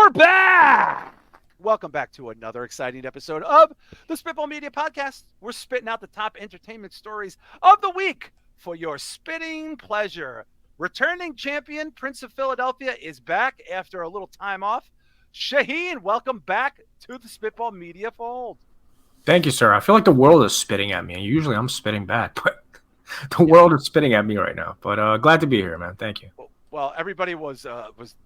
We're back! Welcome back to another exciting episode of the Spitball Media Podcast. We're spitting out the top entertainment stories of the week for your spitting pleasure. Returning champion Prince of Philadelphia is back after a little time off. Shaheen, welcome back to the Spitball Media fold. Thank you, sir. I feel like the world is spitting at me. Usually I'm spitting back, but the world is spitting at me right now. But glad to be here, man. Thank you. Well, everybody was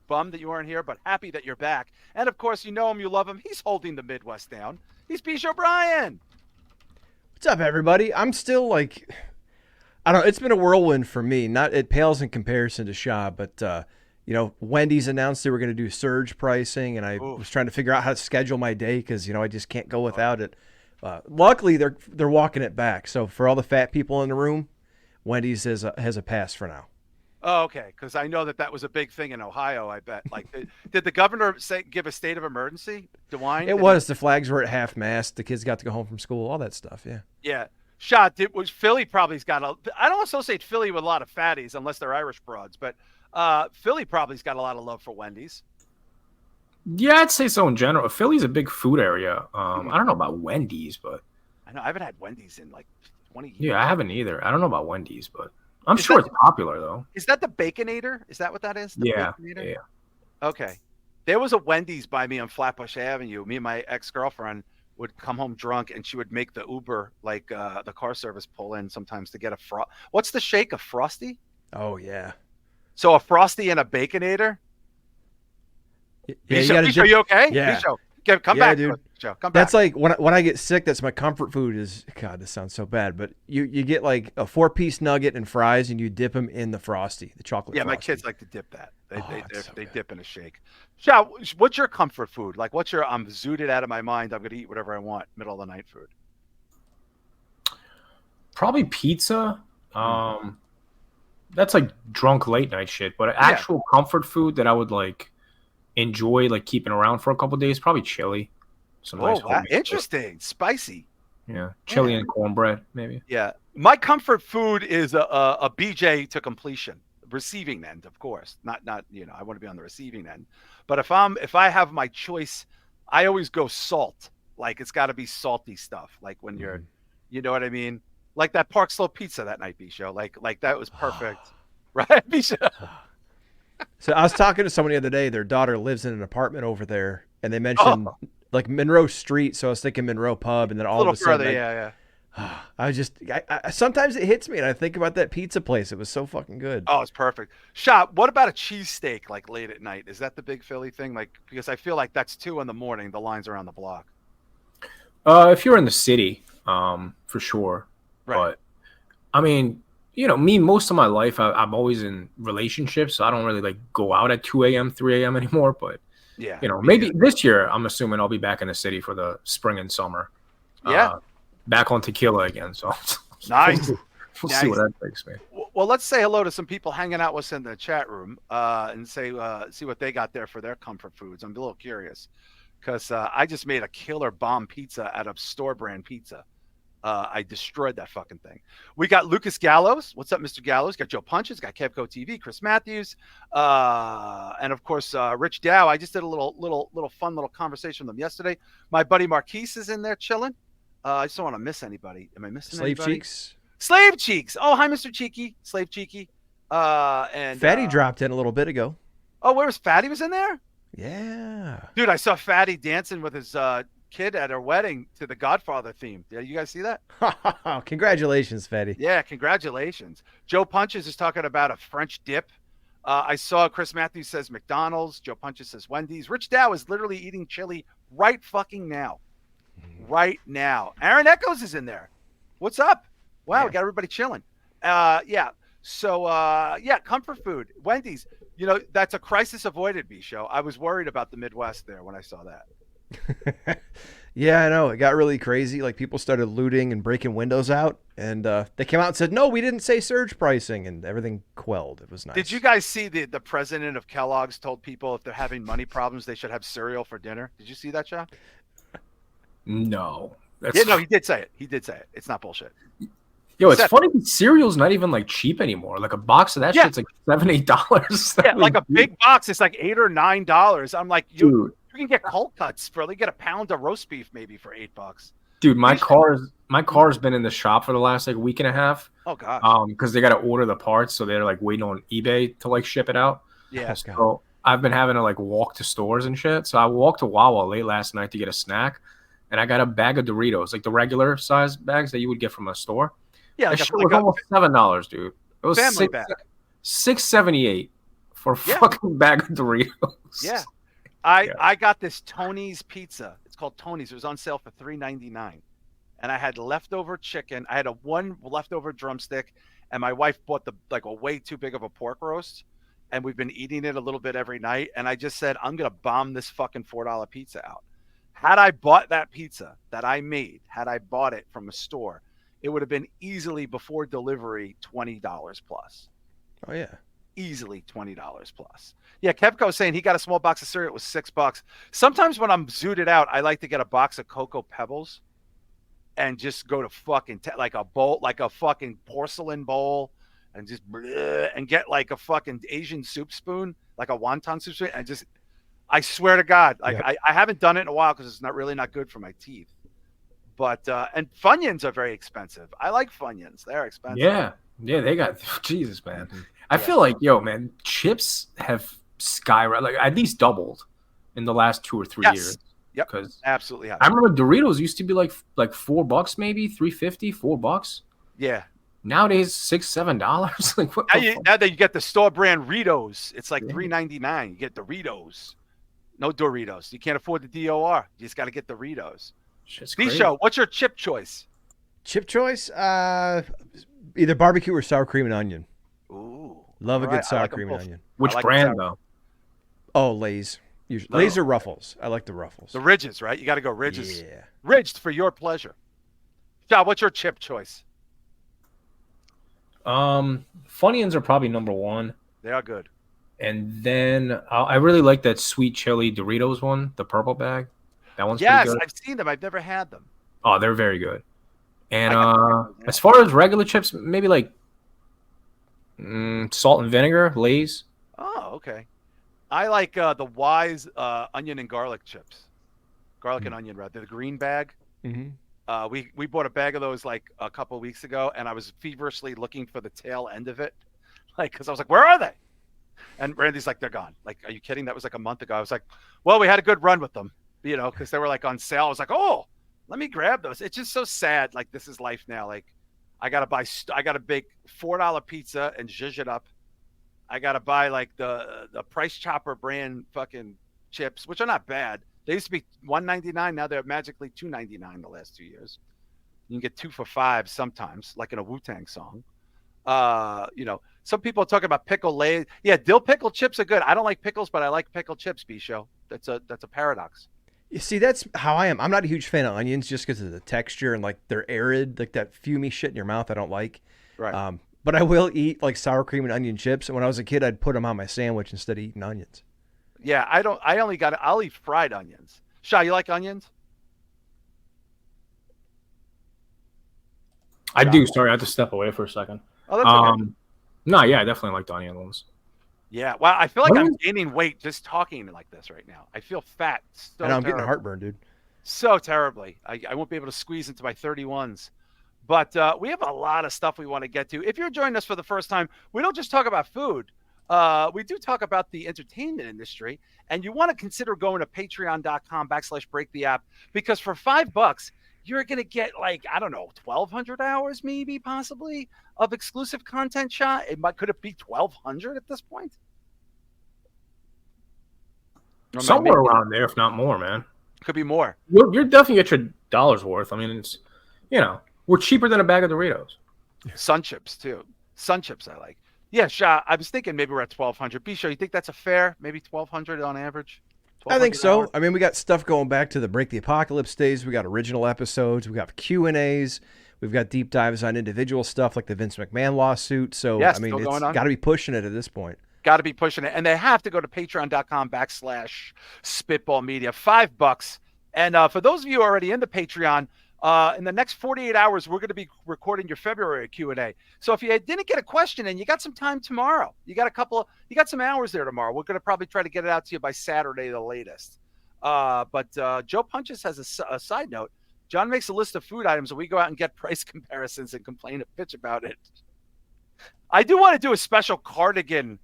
bummed that you weren't here, but happy that you're back. And, of course, you know him, you love him. He's holding the Midwest down. He's Bish O'Brien. What's up, everybody? I'm still like, I don't know. It's been a whirlwind for me. It pales in comparison to Shah, but, Wendy's announced they were going to do surge pricing, and I was trying to figure out how to schedule my day because, I just can't go without it. Luckily, they're walking it back. So for all the fat people in the room, Wendy's has a pass for now. Oh, okay, because I know that was a big thing in Ohio, I bet. Like, did the governor give a state of emergency? DeWine? It was. The flags were at half-mast. The kids got to go home from school, all that stuff, yeah. Yeah. Shah, Philly probably's got I don't associate Philly with a lot of fatties unless they're Irish broads, but Philly probably's got a lot of love for Wendy's. Yeah, I'd say so in general. Philly's a big food area. I don't know about Wendy's, but... I know, I haven't had Wendy's in like 20 years. Yeah, I haven't either. I don't know about Wendy's, but... I'm sure it's popular, though. Is that the Baconator? Is that what that is? Yeah. Okay. There was a Wendy's by me on Flatbush Avenue. Me and my ex-girlfriend would come home drunk, and she would make the Uber, like the car service, pull in sometimes to get a What's the shake? A Frosty? Oh, yeah. So a Frosty and a Baconator? Yeah, Bisho, are you okay? Yeah. Bisho, come back, dude. Come back. That's like when I get sick. That's my comfort food. Is God, this sounds so bad, but you get like a 4-piece nugget and fries, and you dip them in the Frosty, the chocolate. Yeah, Frosty. My kids like to dip that. They dip in a shake. Shah, what's your comfort food? Like, I'm zooted out of my mind. I'm going to eat whatever I want. Middle of the night food. Probably pizza. That's like drunk late night shit. But actual comfort food that I would like enjoy like keeping around for a couple of days, probly chili. Interesting. Spicy. Yeah, chili and cornbread, maybe. Yeah, my comfort food is a BJ to completion, receiving end, of course. Not I want to be on the receiving end, but if I have my choice, I always go salt. Like it's got to be salty stuff. Like when you're, you know what I mean? Like that Park Slope pizza that night, Bisho. Like that was perfect, right, Bisho? So I was talking to somebody the other day. Their daughter lives in an apartment over there, and they mentioned like Monroe Street. So I was thinking Monroe Pub, and then all of a sudden, further, I sometimes it hits me, and I think about that pizza place. It was so fucking good. Oh, it's perfect. Shah, what about a cheesesteak like late at night? Is that the big Philly thing? Like because I feel like that's 2 a.m. The lines around the block. If you're in the city, for sure. Right. But I mean. Me, most of my life, I'm always in relationships, so I don't really like go out at 2 a.m., 3 a.m. anymore. But, maybe this year, I'm assuming I'll be back in the city for the spring and summer. Yeah. Back on tequila again. So nice. We'll see where that takes me. Well, let's say hello to some people hanging out with us in the chat room and see what they got there for their comfort foods. I'm a little curious because I just made a killer bomb pizza out of store brand pizza. I destroyed that fucking thing. We got Lucas Gallows. What's up, Mr. Gallows? Got Joe Punches. Got Kevco TV. Chris Matthews. And of course, Rich Dow. I just did a little fun conversation with them yesterday. My buddy Marquise is in there chilling. I just don't want to miss anybody. Am I missing Slave anybody? Cheeks. Slave Cheeks. Oh, hi, Mr. Cheeky. Slave Cheeky. And Fatty dropped in a little bit ago. Oh, where was Fatty? Was in there? Yeah. Dude, I saw Fatty dancing with his kid at her wedding to the Godfather theme. Did you guys see that? Congratulations, Fatty. Yeah, congratulations. Joe Punches is talking about a French dip. I saw Chris Matthews says McDonald's. Joe Punches says Wendy's. Rich Dow is literally eating chili right fucking now. Right now. Aaron Echoes is in there. What's up? Wow, we got everybody chilling. So, comfort food. Wendy's. That's a crisis avoided, B-Show. I was worried about the Midwest there when I saw that. Yeah, I know. It got really crazy. Like people started looting and breaking windows out, and they came out and said, "No, we didn't say surge pricing," and everything quelled. It was nice. Did you guys see the president of Kellogg's told people if they're having money problems, they should have cereal for dinner? Did you see that, Shah? No. He did say it. He did say it. It's not bullshit. Yo, it's funny. Cereal's not even like cheap anymore. Like a box of that shit's like $7-8. Yeah, like a big box, it's like $8 or $9. I'm like, you can get cold cuts for get a pound of roast beef maybe for $8. Dude, my car's been in the shop for the last like week and a half. Oh gosh. Because they got to order the parts, so they're like waiting on eBay to like ship it out. Yeah. So I've been having to like walk to stores and shit. So I walked to Wawa late last night to get a snack, and I got a bag of Doritos, like the regular size bags that you would get from a store. Yeah, that shit was almost $7, dude. It was $6.78 for a fucking bag of Doritos. Yeah. I got this Tony's pizza. It's called Tony's. It was on sale for $3.99. And I had leftover chicken. I had one leftover drumstick, and my wife bought a way too big of a pork roast, and we've been eating it a little bit every night. And I just said, I'm gonna bomb this fucking $4 pizza out. Had I bought that pizza that I made, had I bought it from a store, it would have been easily before delivery $20 plus. Oh yeah, easily $20 plus. Yeah, Kevco's saying he got a small box of cereal. It was $6. Sometimes when I'm zooted out, I like to get a box of Cocoa Pebbles and just go to fucking like a bowl, like a fucking porcelain bowl, and just and get like a fucking Asian soup spoon, like a wonton soup spoon, and just. I swear to God, like I haven't done it in a while because it's really not good for my teeth. But and Funyuns are very expensive. I like Funyuns; they're expensive. Yeah, they got Jesus, man. I feel like man, chips have skyrocketed, like at least doubled in the last 2 or 3 years. Yep, because absolutely. I remember Doritos used to be like $4 maybe, $3.50, $4. Yeah. Nowadays $6-7. Like what? Now that you get the store brand Ritos, it's like $3.99. You get the Ritos. No Doritos. You can't afford the DOR. You just got to get the Ritos. B-Show, what's your chip choice? Chip choice? Either barbecue or sour cream and onion. Ooh. Love a good sour cream and onion. Which brand, though? Oh, Lay's. Lay's or Ruffles. I like the Ruffles. The Ridges, right? You got to go Ridges. Yeah. Ridged for your pleasure. Shah, what's your chip choice? Funyuns are probably number one. They are good. And then I really like that sweet chili Doritos one, the purple bag. That one's pretty good. I've seen them. I've never had them. Oh, they're very good. And as far as regular chips, maybe like salt and vinegar, Lay's. Oh, okay. I like the Wise onion and garlic chips. Garlic and onion, rather. The green bag. Mm-hmm. We bought a bag of those like a couple of weeks ago, and I was feverishly looking for the tail end of it, like because I was like, "Where are they?" And Randy's like, "They're gone." Like, are you kidding? That was like a month ago. I was like, "Well, we had a good run with them, because they were like on sale." I was like, "Oh, let me grab those." It's just so sad. Like, this is life now. Like, I gotta bake $4 pizza and zhuzh it up. I gotta buy like the Price Chopper brand fucking chips, which are not bad. They used to be $1.99. Now they're magically $2.99 the last 2 years. You can get 2 for $5 sometimes, like in a Wu-Tang song. Some people are talking about pickle Lay's. Yeah, dill pickle chips are good. I don't like pickles, but I like pickle chips, B-Show. That's a paradox. You see, that's how I am. I'm not a huge fan of onions just because of the texture and like they're arid, like that fumey shit in your mouth I don't like. Right. But I will eat like sour cream and onion chips. And when I was a kid, I'd put them on my sandwich instead of eating onions. Yeah, I'll eat fried onions. Shah, you like onions? I do. Sorry, I have to step away for a second. Oh, that's okay. No, yeah, I definitely like the onion ones. Yeah, well, I feel like I'm gaining weight just talking like this right now. I feel fat. So I'm getting heartburn, dude. So terribly. I won't be able to squeeze into my 31s. But we have a lot of stuff we want to get to. If you're joining us for the first time, we don't just talk about food. We do talk about the entertainment industry, and you want to consider going to patreon.com/breaktheapp, because for $5, you're going to get like, I don't know, 1,200 hours, maybe, possibly, of exclusive content. Shot. Could it be 1,200 at this point? Somewhere around there, if not more, man. Could be more. You're definitely get your dollar's worth. I mean, it's, we're cheaper than a bag of Doritos. Sun chips, too. Sun chips I like. Yeah, Shah, I was thinking maybe we're at 1,200. B-Show, you think that's a fair, maybe 1,200 on average? I think so. I mean, we got stuff going back to the Break the Apocalypse days. We got original episodes. We got Q&As. We've got deep dives on individual stuff like the Vince McMahon lawsuit. So, yes, I mean, it's got to be pushing it at this point. Got to be pushing it. And they have to go to patreon.com/Spitball Media. $5. And for those of you already in the Patreon, In the next 48 hours, we're going to be recording your February Q&A. So if you didn't get a question and you got some time tomorrow, you got some hours there tomorrow. We're going to probably try to get it out to you by Saturday, the latest. But Joe Punches has a side note. John makes a list of food items and we go out and get price comparisons and complain a bitch about it. I do want to do a special cardigan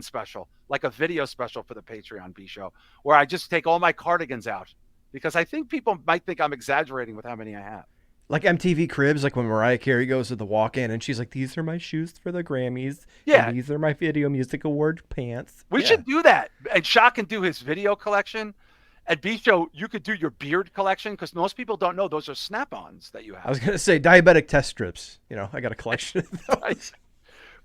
special, like a video special for the Patreon B show, where I just take all my cardigans out. Because I think people might think I'm exaggerating with how many I have. Like MTV Cribs, like when Mariah Carey goes to the walk-in and she's like, these are my shoes for the Grammys. Yeah. And these are my Video Music Award pants. We should do that. And Shah can do his video collection. At B-Show, you could do your beard collection because most people don't know those are snap-ons that you have. I was going to say diabetic test strips. I got a collection of those.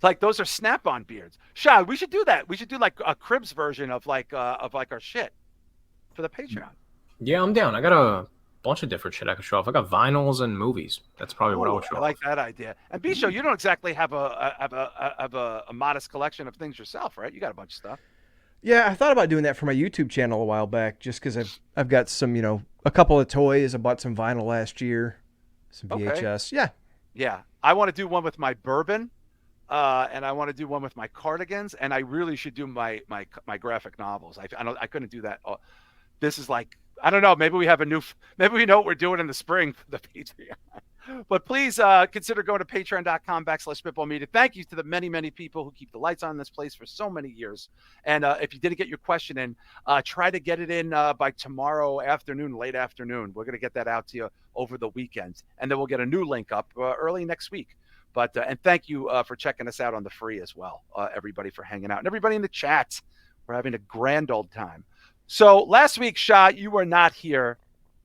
Like those are snap-on beards. Shah, we should do that. We should do like a Cribs version of like our shit for the Patreon. Yeah, I'm down. I got a bunch of different shit I could show off. I got vinyls and movies. That's probably what I would show off. I like that idea. And B-Show, you don't exactly have a modest collection of things yourself, right? You got a bunch of stuff. Yeah, I thought about doing that for my YouTube channel a while back, just because I've got some, a couple of toys. I bought some vinyl last year, some VHS. Okay. Yeah. I want to do one with my bourbon, and I want to do one with my cardigans, and I really should do my graphic novels. I couldn't do that. This is like, I don't know. Maybe we know what we're doing in the spring for the Patreon. But please consider going to patreon.com/spitballmedia. Thank you to the many, many people who keep the lights on in this place for so many years. And if you didn't get your question in, try to get it in by tomorrow afternoon, late afternoon. We're going to get that out to you over the weekend. And then we'll get a new link up early next week. But and thank you for checking us out on the free as well. Everybody for hanging out. And everybody in the chat. We're having a grand old time. So last week, Shah, you were not here.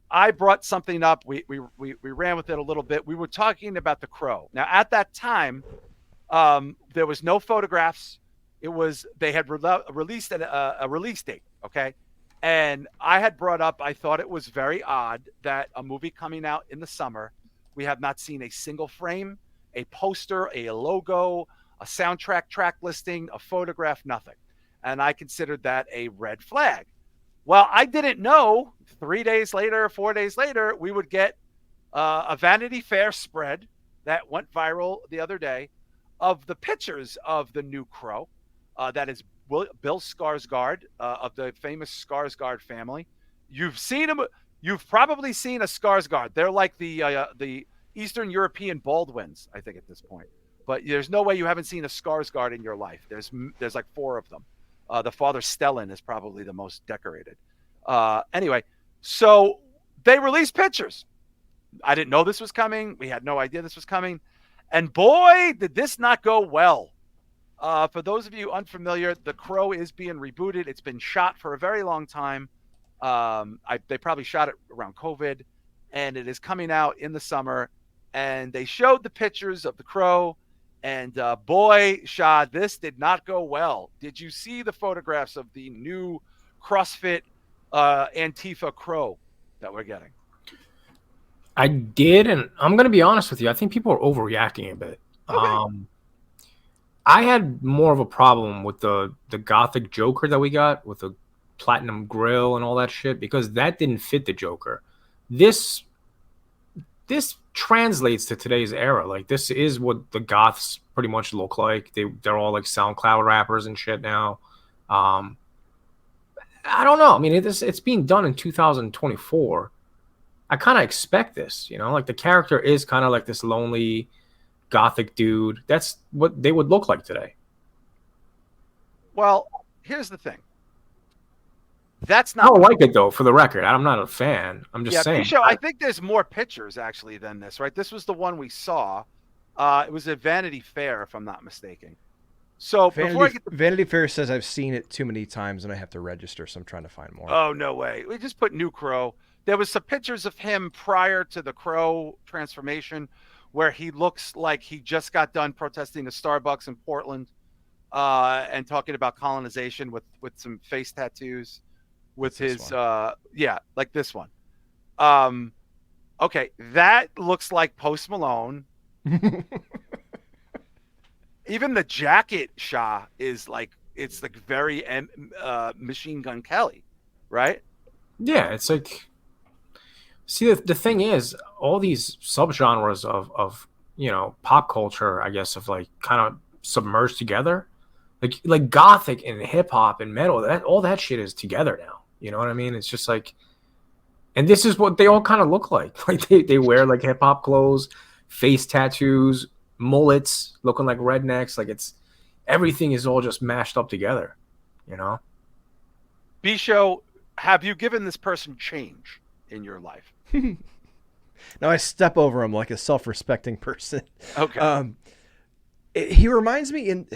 I brought something up. We ran with it a little bit. We were talking about the Crow. Now, at that time, there was no photographs. They had released a release date, okay? And I had brought up, I thought it was very odd that a movie coming out in the summer, we have not seen a single frame, a poster, a logo, a soundtrack track listing, a photograph, nothing. And I considered that a red flag. Well, I didn't know 3 days later, 4 days later, we would get a Vanity Fair spread that went viral the other day of the pictures of the new Crow. That is Bill Skarsgård of the famous Skarsgård family. You've seen him. You've probably seen a Skarsgård. They're like the Eastern European Baldwins, I think, at this point. But there's no way you haven't seen a Skarsgård in your life. There's like 4 of them. The father Stellan is probably the most decorated. Anyway, so they released pictures. I didn't know this was coming. We had no idea this was coming. And boy, did this not go well. For those of you unfamiliar, The Crow is being rebooted. It's been shot for a very long time. They probably shot it around COVID. And it is coming out in the summer. And they showed the pictures of The Crow. And boy, Shah, this did not go well. Did you see the photographs of the new CrossFit Antifa Crow that we're getting? I did, and I'm going to be honest with you. I think people are overreacting a bit. Okay. I had more of a problem with the Gothic Joker that we got with the platinum grill and all that shit because that didn't fit the Joker. This translates to today's era. Like, this is what the goths pretty much look like. They're all like SoundCloud rappers and shit now. I don't know. I mean, it's being done in 2024. I kind of expect this, like the character is kind of like this lonely gothic dude. That's what they would look like today. Well, here's the thing. That's not. I don't like it though. For the record, I'm not a fan. I'm just saying. Show, I think there's more pictures actually than this, right? This was the one we saw. It was at Vanity Fair, if I'm not mistaken. So Vanity Fair says I've seen it too many times and I have to register, so I'm trying to find more. Oh no way! We just put New Crow. There was some pictures of him prior to the Crow transformation, where he looks like he just got done protesting the Starbucks in Portland, and talking about colonization with some face tattoos. With his like this one. Okay, that looks like Post Malone. Even the jacket, Shah, is like, it's like very Machine Gun Kelly, right? Yeah, it's like See, the thing is, all these subgenres of pop culture, I guess, of like kind of submerged together, like gothic and hip hop and metal, that all that shit is together now. You know what I mean? It's just like, and this is what they all kind of look like. Like they wear like hip hop clothes, face tattoos, mullets, looking like rednecks. Like everything is all just mashed up together. You know? Bisho, have you given this person change in your life? Now I step over him like a self-respecting person. Okay. He reminds me in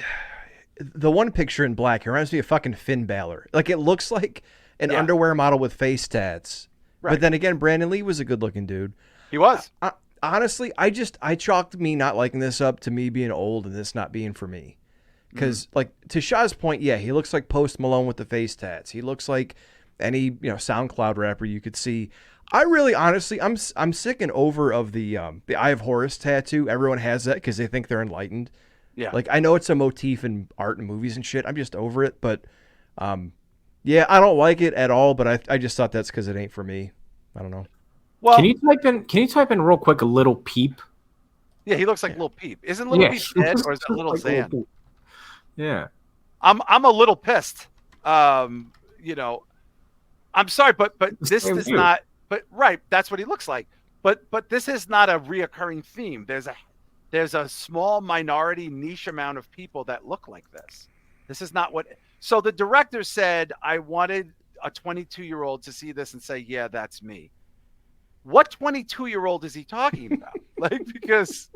the one picture in black. He reminds me of fucking Finn Balor. Like it looks like an underwear model with face tats. Right. But then again, Brandon Lee was a good-looking dude. He was. Honestly, I chalked me not liking this up to me being old and this not being for me. Because like to Shah's point, yeah, he looks like Post Malone with the face tats. He looks like any SoundCloud rapper you could see. I really, honestly, I'm sick and over of the Eye of Horus tattoo. Everyone has that because they think they're enlightened. Yeah. Like I know it's a motif in art and movies and shit. I'm just over it. But yeah, I don't like it at all. But I just thought that's because it ain't for me. I don't know. Well, can you type in real quick a Little Peep? Yeah, he looks like Little Peep. Isn't Little Peep dead or is it Little Xan? Yeah. I'm a little pissed. I'm sorry, but this is not. But right, that's what he looks like. But this is not a reoccurring theme. There's a small minority niche amount of people that look like this. This is not what. So the director said, I wanted a 22-year-old to see this and say, yeah, that's me. What 22-year-old is he talking about? Because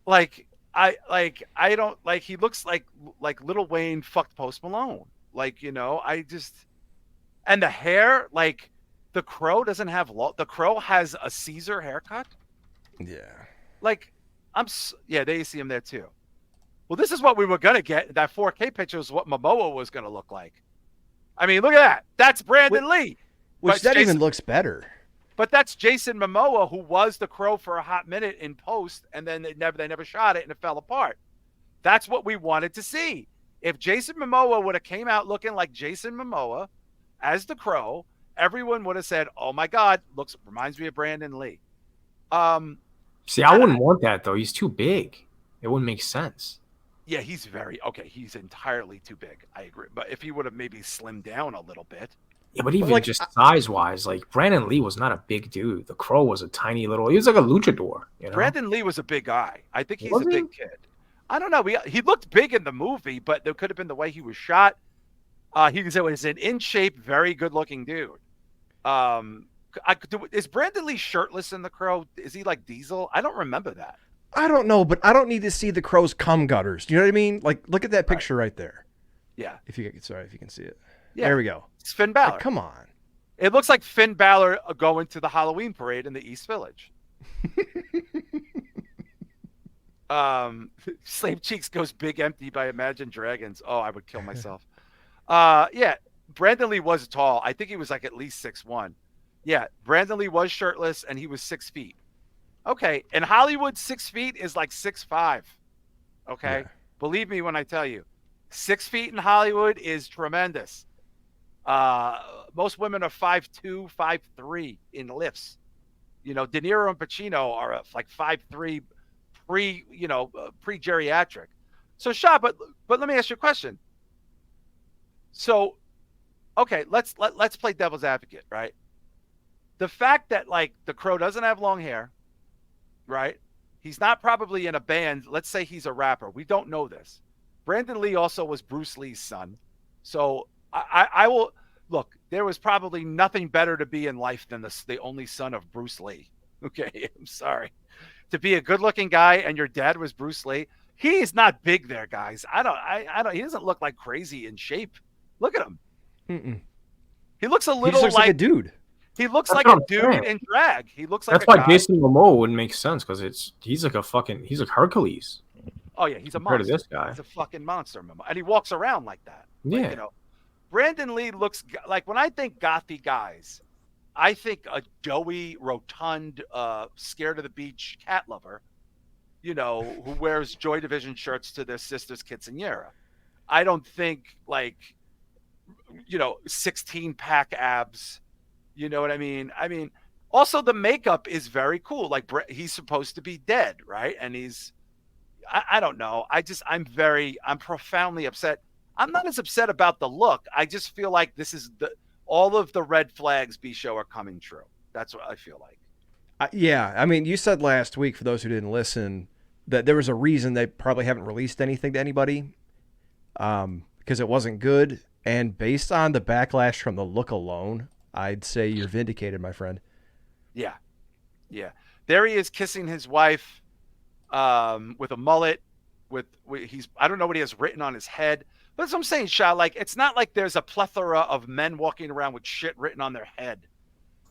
I don't like, he looks like Lil Wayne fucked Post Malone. And the hair, the Crow doesn't have the Crow has a Caesar haircut. Yeah. There you see him there too. Well, this is what we were gonna get. That 4K picture is what Momoa was gonna look like. I mean, look at that. That's Brandon Lee. Which even looks better. But that's Jason Momoa, who was the Crow for a hot minute in post, and then they never shot it and it fell apart. That's what we wanted to see. If Jason Momoa would have came out looking like Jason Momoa as the Crow, everyone would have said, "Oh my God, reminds me of Brandon Lee." See, I wouldn't want that though. He's too big. It wouldn't make sense. Yeah, he's he's entirely too big. I agree. But if he would have maybe slimmed down a little bit. Yeah, but even just size-wise, Brandon Lee was not a big dude. The Crow was a tiny little. He was like a luchador. Brandon Lee was a big guy. I think he's a big kid. I don't know. He looked big in the movie, but there could have been the way he was shot. He was an in shape, very good-looking dude. Is Brandon Lee shirtless in The Crow? Is he like Diesel? I don't remember that. I don't know, but I don't need to see the Crow's cum gutters. Do you know what I mean? Look at that picture right there. Yeah. If you can see it. Yeah. There we go. It's Finn Balor. Come on. It looks like Finn Balor going to the Halloween parade in the East Village. Slave Cheeks goes big empty by Imagine Dragons. Oh, I would kill myself. Yeah. Brandon Lee was tall. I think he was like at least 6'1". Yeah. Brandon Lee was shirtless and he was 6 feet. Okay. In Hollywood, 6 feet is like 6'5". Okay. Yeah. Believe me when I tell you, 6 feet in Hollywood is tremendous. Most women are 5'2", 5'3" in lifts. De Niro and Pacino are like 5'3", pre-geriatric. So Shah, but let me ask you a question. So, okay, let's play devil's advocate, right? The fact that the Crow doesn't have long hair, right? He's not probably in a band. Let's say he's a rapper. We don't know this. Brandon Lee also was Bruce Lee's son. So I will look, there was probably nothing better to be in life than the only son of Bruce Lee. Okay. I'm sorry. To be a good looking guy and your dad was Bruce Lee. He's not big there, guys. I don't, he doesn't look like crazy in shape. Look at him. Mm-mm. He looks a little he looks like a dude. He looks like a dude in drag. He looks like that's why Jason Momoa wouldn't make sense because he's like Hercules. Oh yeah, he's a monster. To this guy. He's a fucking monster, and he walks around like that. Yeah. Brandon Lee looks like, when I think gothy guys, I think a doughy, rotund, scared of the beach cat lover, who wears Joy Division shirts to their sister's quinceañera. I don't think 16-pack abs. You know what I mean? Also, the makeup is very cool. Like he's supposed to be dead, right? And I don't know. I'm profoundly upset. I'm not as upset about the look. I just feel like all of the red flags B-show are coming true. That's what I feel like. Yeah, I mean, you said last week, for those who didn't listen, that there was a reason they probably haven't released anything to anybody, because it wasn't good. And based on the backlash from the look alone, I'd say you're vindicated, my friend. Yeah. There he is kissing his wife, with a mullet. I don't know what he has written on his head. But that's what I'm saying, Shah. Like, it's not like there's a plethora of men walking around with shit written on their head.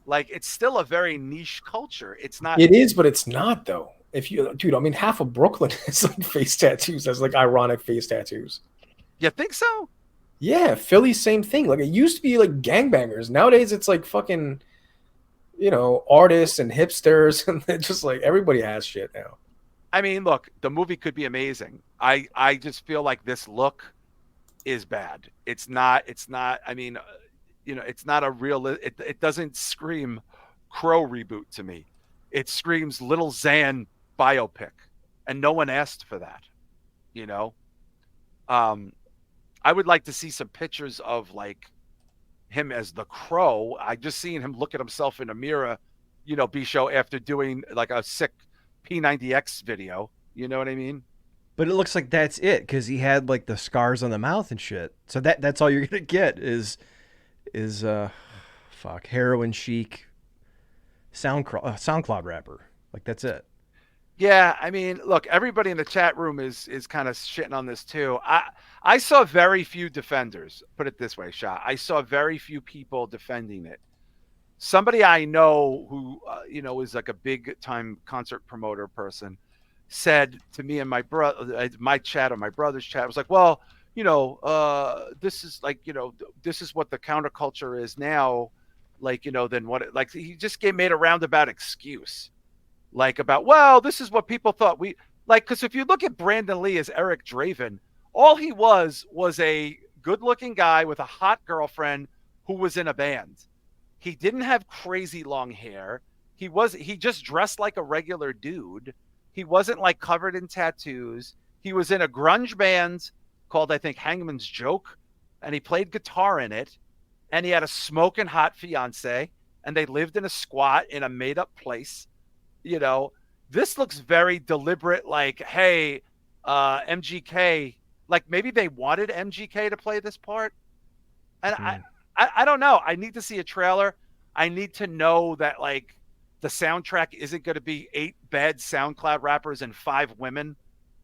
Like, it's still a very niche culture. It's not. It is, but it's not though. Dude, I mean, half of Brooklyn has like face tattoos. That's like ironic face tattoos. You think so? Yeah, Philly, same thing. Like, it used to be like gangbangers. Nowadays, it's like fucking, artists and hipsters, and it's just like everybody has shit now. I mean, look, the movie could be amazing. I just feel like this look is bad. It's not. I mean, it's not a real. It doesn't scream Crow reboot to me. It screams Little Xan biopic, and no one asked for that. I would like to see some pictures of like him as the Crow. I just seen him look at himself in a mirror, B-show after doing like a sick P90X video. You know what I mean? But it looks like that's it, because he had like the scars on the mouth and shit. So that's all you're gonna get is heroin chic SoundCloud rapper. Like, that's it. Yeah, I mean, look, everybody in the chat room is kind of shitting on this too. I saw very few defenders. Put it this way, Shah. I saw very few people defending it. Somebody I know who is like a big time concert promoter person said to me and my brother, my chat or my brother's chat, was like, well, this is like, this is what the counterculture is now. Like, then what? Like, he just made a roundabout excuse. Like, about, well, this is what people thought because if you look at Brandon Lee as Eric Draven, all he was a good-looking guy with a hot girlfriend who was in a band. He didn't have crazy long hair. He just dressed like a regular dude. He wasn't like covered in tattoos. He was in a grunge band called, I think, Hangman's Joke, and he played guitar in it. And he had a smoking hot fiance, and they lived in a squat in a made-up place. This looks very deliberate. Like, hey, MGK, like maybe they wanted MGK to play this part. And I don't know. I need to see a trailer. I need to know that like the soundtrack isn't going to be 8 bad SoundCloud rappers and 5 women,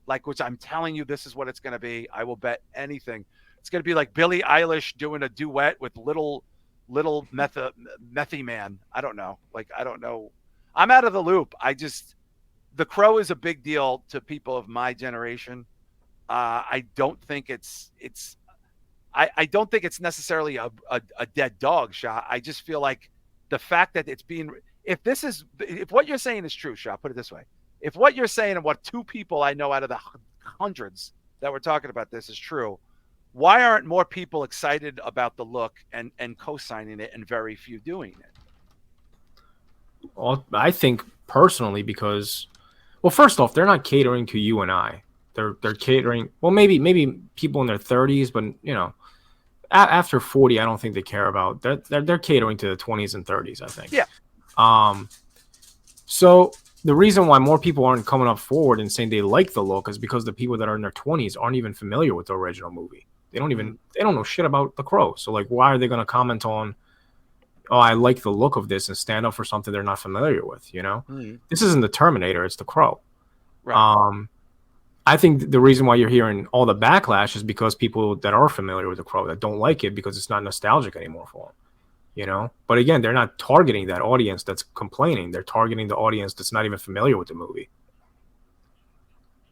like, which I'm telling you, this is what it's going to be. I will bet anything. It's going to be like Billie Eilish doing a duet with little Methy Man. I don't know. Like, I don't know. I'm out of the loop. The Crow is a big deal to people of my generation. I don't think I don't think it's necessarily a dead dog, Shah. I just feel like the fact that it's being, if what you're saying is true, Shah, put it this way. If what you're saying and what 2 people I know out of the hundreds that we're talking about this is true, why aren't more people excited about the look and co-signing it and very few doing it? Well, I think personally because, well, first off, they're not catering to you and I. They're catering, well, maybe people in their 30s, but after 40, I don't think they care about. They're catering to the 20s and 30s, I think. Yeah. So the reason why more people aren't coming up forward and saying they like the look is because the people that are in their 20s aren't even familiar with the original movie. They don't know shit about the Crow. So like, why are they going to comment on, oh, I like the look of this and stand up for something they're not familiar with? This isn't the Terminator, it's the Crow. Right. I think the reason why you're hearing all the backlash is because people that are familiar with the Crow that don't like it because it's not nostalgic anymore for them. But again, they're not targeting that audience that's complaining. They're targeting the audience that's not even familiar with the movie.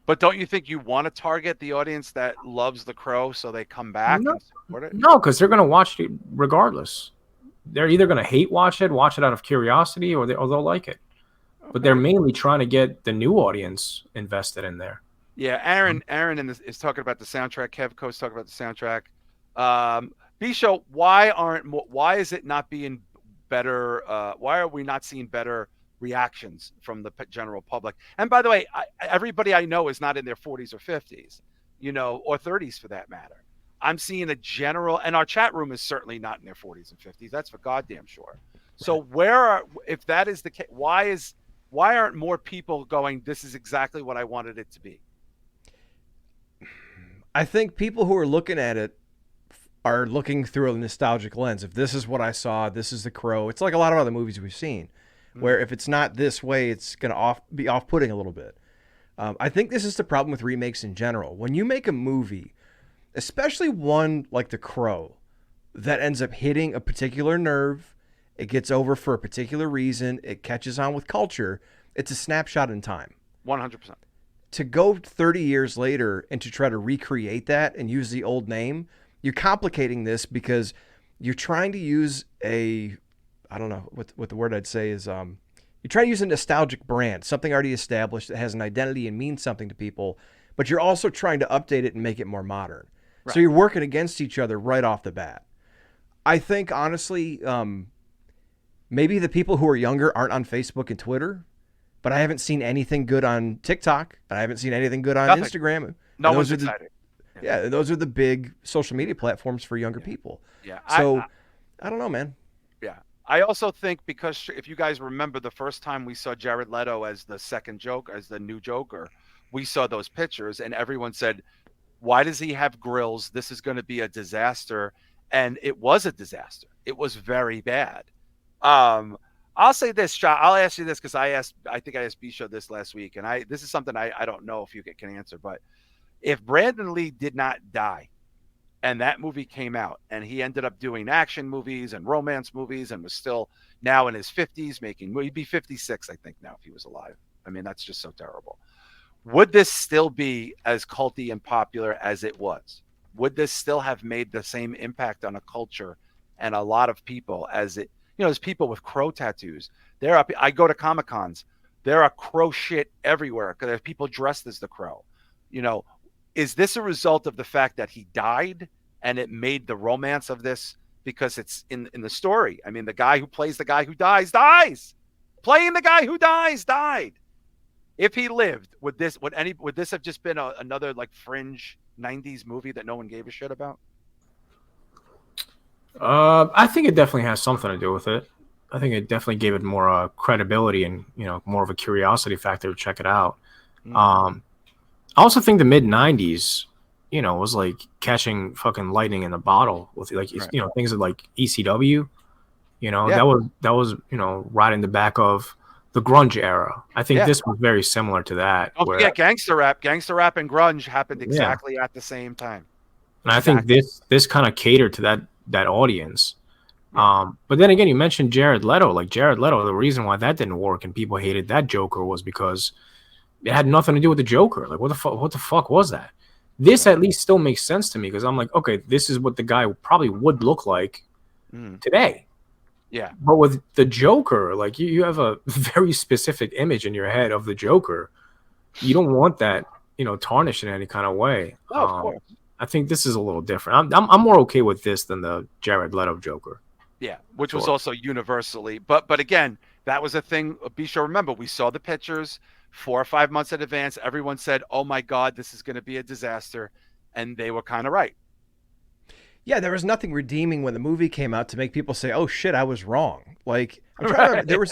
But don't you think you want to target the audience that loves the Crow so they come back and support it? No, because they're going to watch it regardless. They're either going to watch it out of curiosity, or they'll like it. Okay. But they're mainly trying to get the new audience invested in there. Yeah, Aaron is talking about the soundtrack. Kev Co's talking about the soundtrack. B-Show, why is it not being better? Why are we not seeing better reactions from the general public? And by the way, everybody I know is not in their 40s or 50s, or 30s for that matter. I'm seeing a general, and our chat room is certainly not in their 40s and 50s. That's for goddamn sure. So if that is the case, why aren't more people going, this is exactly what I wanted it to be? I think people who are looking at it are looking through a nostalgic lens. If this is what I saw, this is The Crow. It's like a lot of other movies we've seen, where if it's not this way, it's going to be off-putting a little bit. I think this is the problem with remakes in general. When you make a movie, especially one like The Crow, that ends up hitting a particular nerve, it gets over for a particular reason, it catches on with culture, it's a snapshot in time. 100%. To go 30 years later and to try to recreate that and use the old name, you're complicating this because you're trying to use I don't know what the word I'd say is, you're trying to use a nostalgic brand, something already established that has an identity and means something to people, but you're also trying to update it and make it more modern. Right. So you're working against each other right off the bat. I think, honestly, maybe the people who are younger aren't on Facebook and Twitter, but I haven't seen anything good on TikTok, and I haven't seen anything good on Instagram. No one's excited. Yeah, those are the big social media platforms for younger people. Yeah. So, I don't know, man. Yeah. I also think because if you guys remember the first time we saw Jared Leto as the second Joker, as the new Joker, we saw those pictures and everyone said, why does he have grills? This is going to be a disaster. And it was a disaster. It was very bad. I'll say this, Shah. I'll ask you this because I think I asked B-Show this last week. And this is something I don't know if you can answer, but if Brandon Lee did not die and that movie came out and he ended up doing action movies and romance movies and was still now in his 50s he'd be 56, I think, now if he was alive. I mean, that's just so terrible. Would this still be as culty and popular as it was? Would this still have made the same impact on a culture and a lot of people as it, there's people with crow tattoos. I go to Comic-Cons. There are crow shit everywhere because there's people dressed as the Crow. Is this a result of the fact that he died and it made the romance of this because it's in the story? I mean, the guy who plays the guy who dies. Playing the guy who died. If he lived, would this have just been another like fringe 90s movie that no one gave a shit about? I think it definitely has something to do with it. I think it definitely gave it more credibility and more of a curiosity factor to check it out. I also think the mid 90s, was like catching fucking lightning in a bottle with like things like ECW. That was right in the back of the grunge era. I think this was very similar to that. Don't forget gangster rap and grunge happened exactly at the same time. And I think this kind of catered to that audience. But then again, you mentioned Jared Leto. Like Jared Leto, the reason why that didn't work and people hated that Joker was because it had nothing to do with the Joker. Like what the fuck was that? This at least still makes sense to me because I'm like, okay, this is what the guy probably would look like today. Yeah. But with the Joker, like you have a very specific image in your head of the Joker. You don't want that, tarnished in any kind of way. Oh, of course. I think this is a little different. I'm more okay with this than the Jared Leto Joker. Yeah, which was also universally. But again, that was a thing. Be sure remember, we saw the pictures 4 or 5 months in advance. Everyone said, "Oh my God, this is going to be a disaster," and they were kind of right. Yeah, there was nothing redeeming when the movie came out to make people say, "Oh shit, I was wrong." Like I'm trying to remember,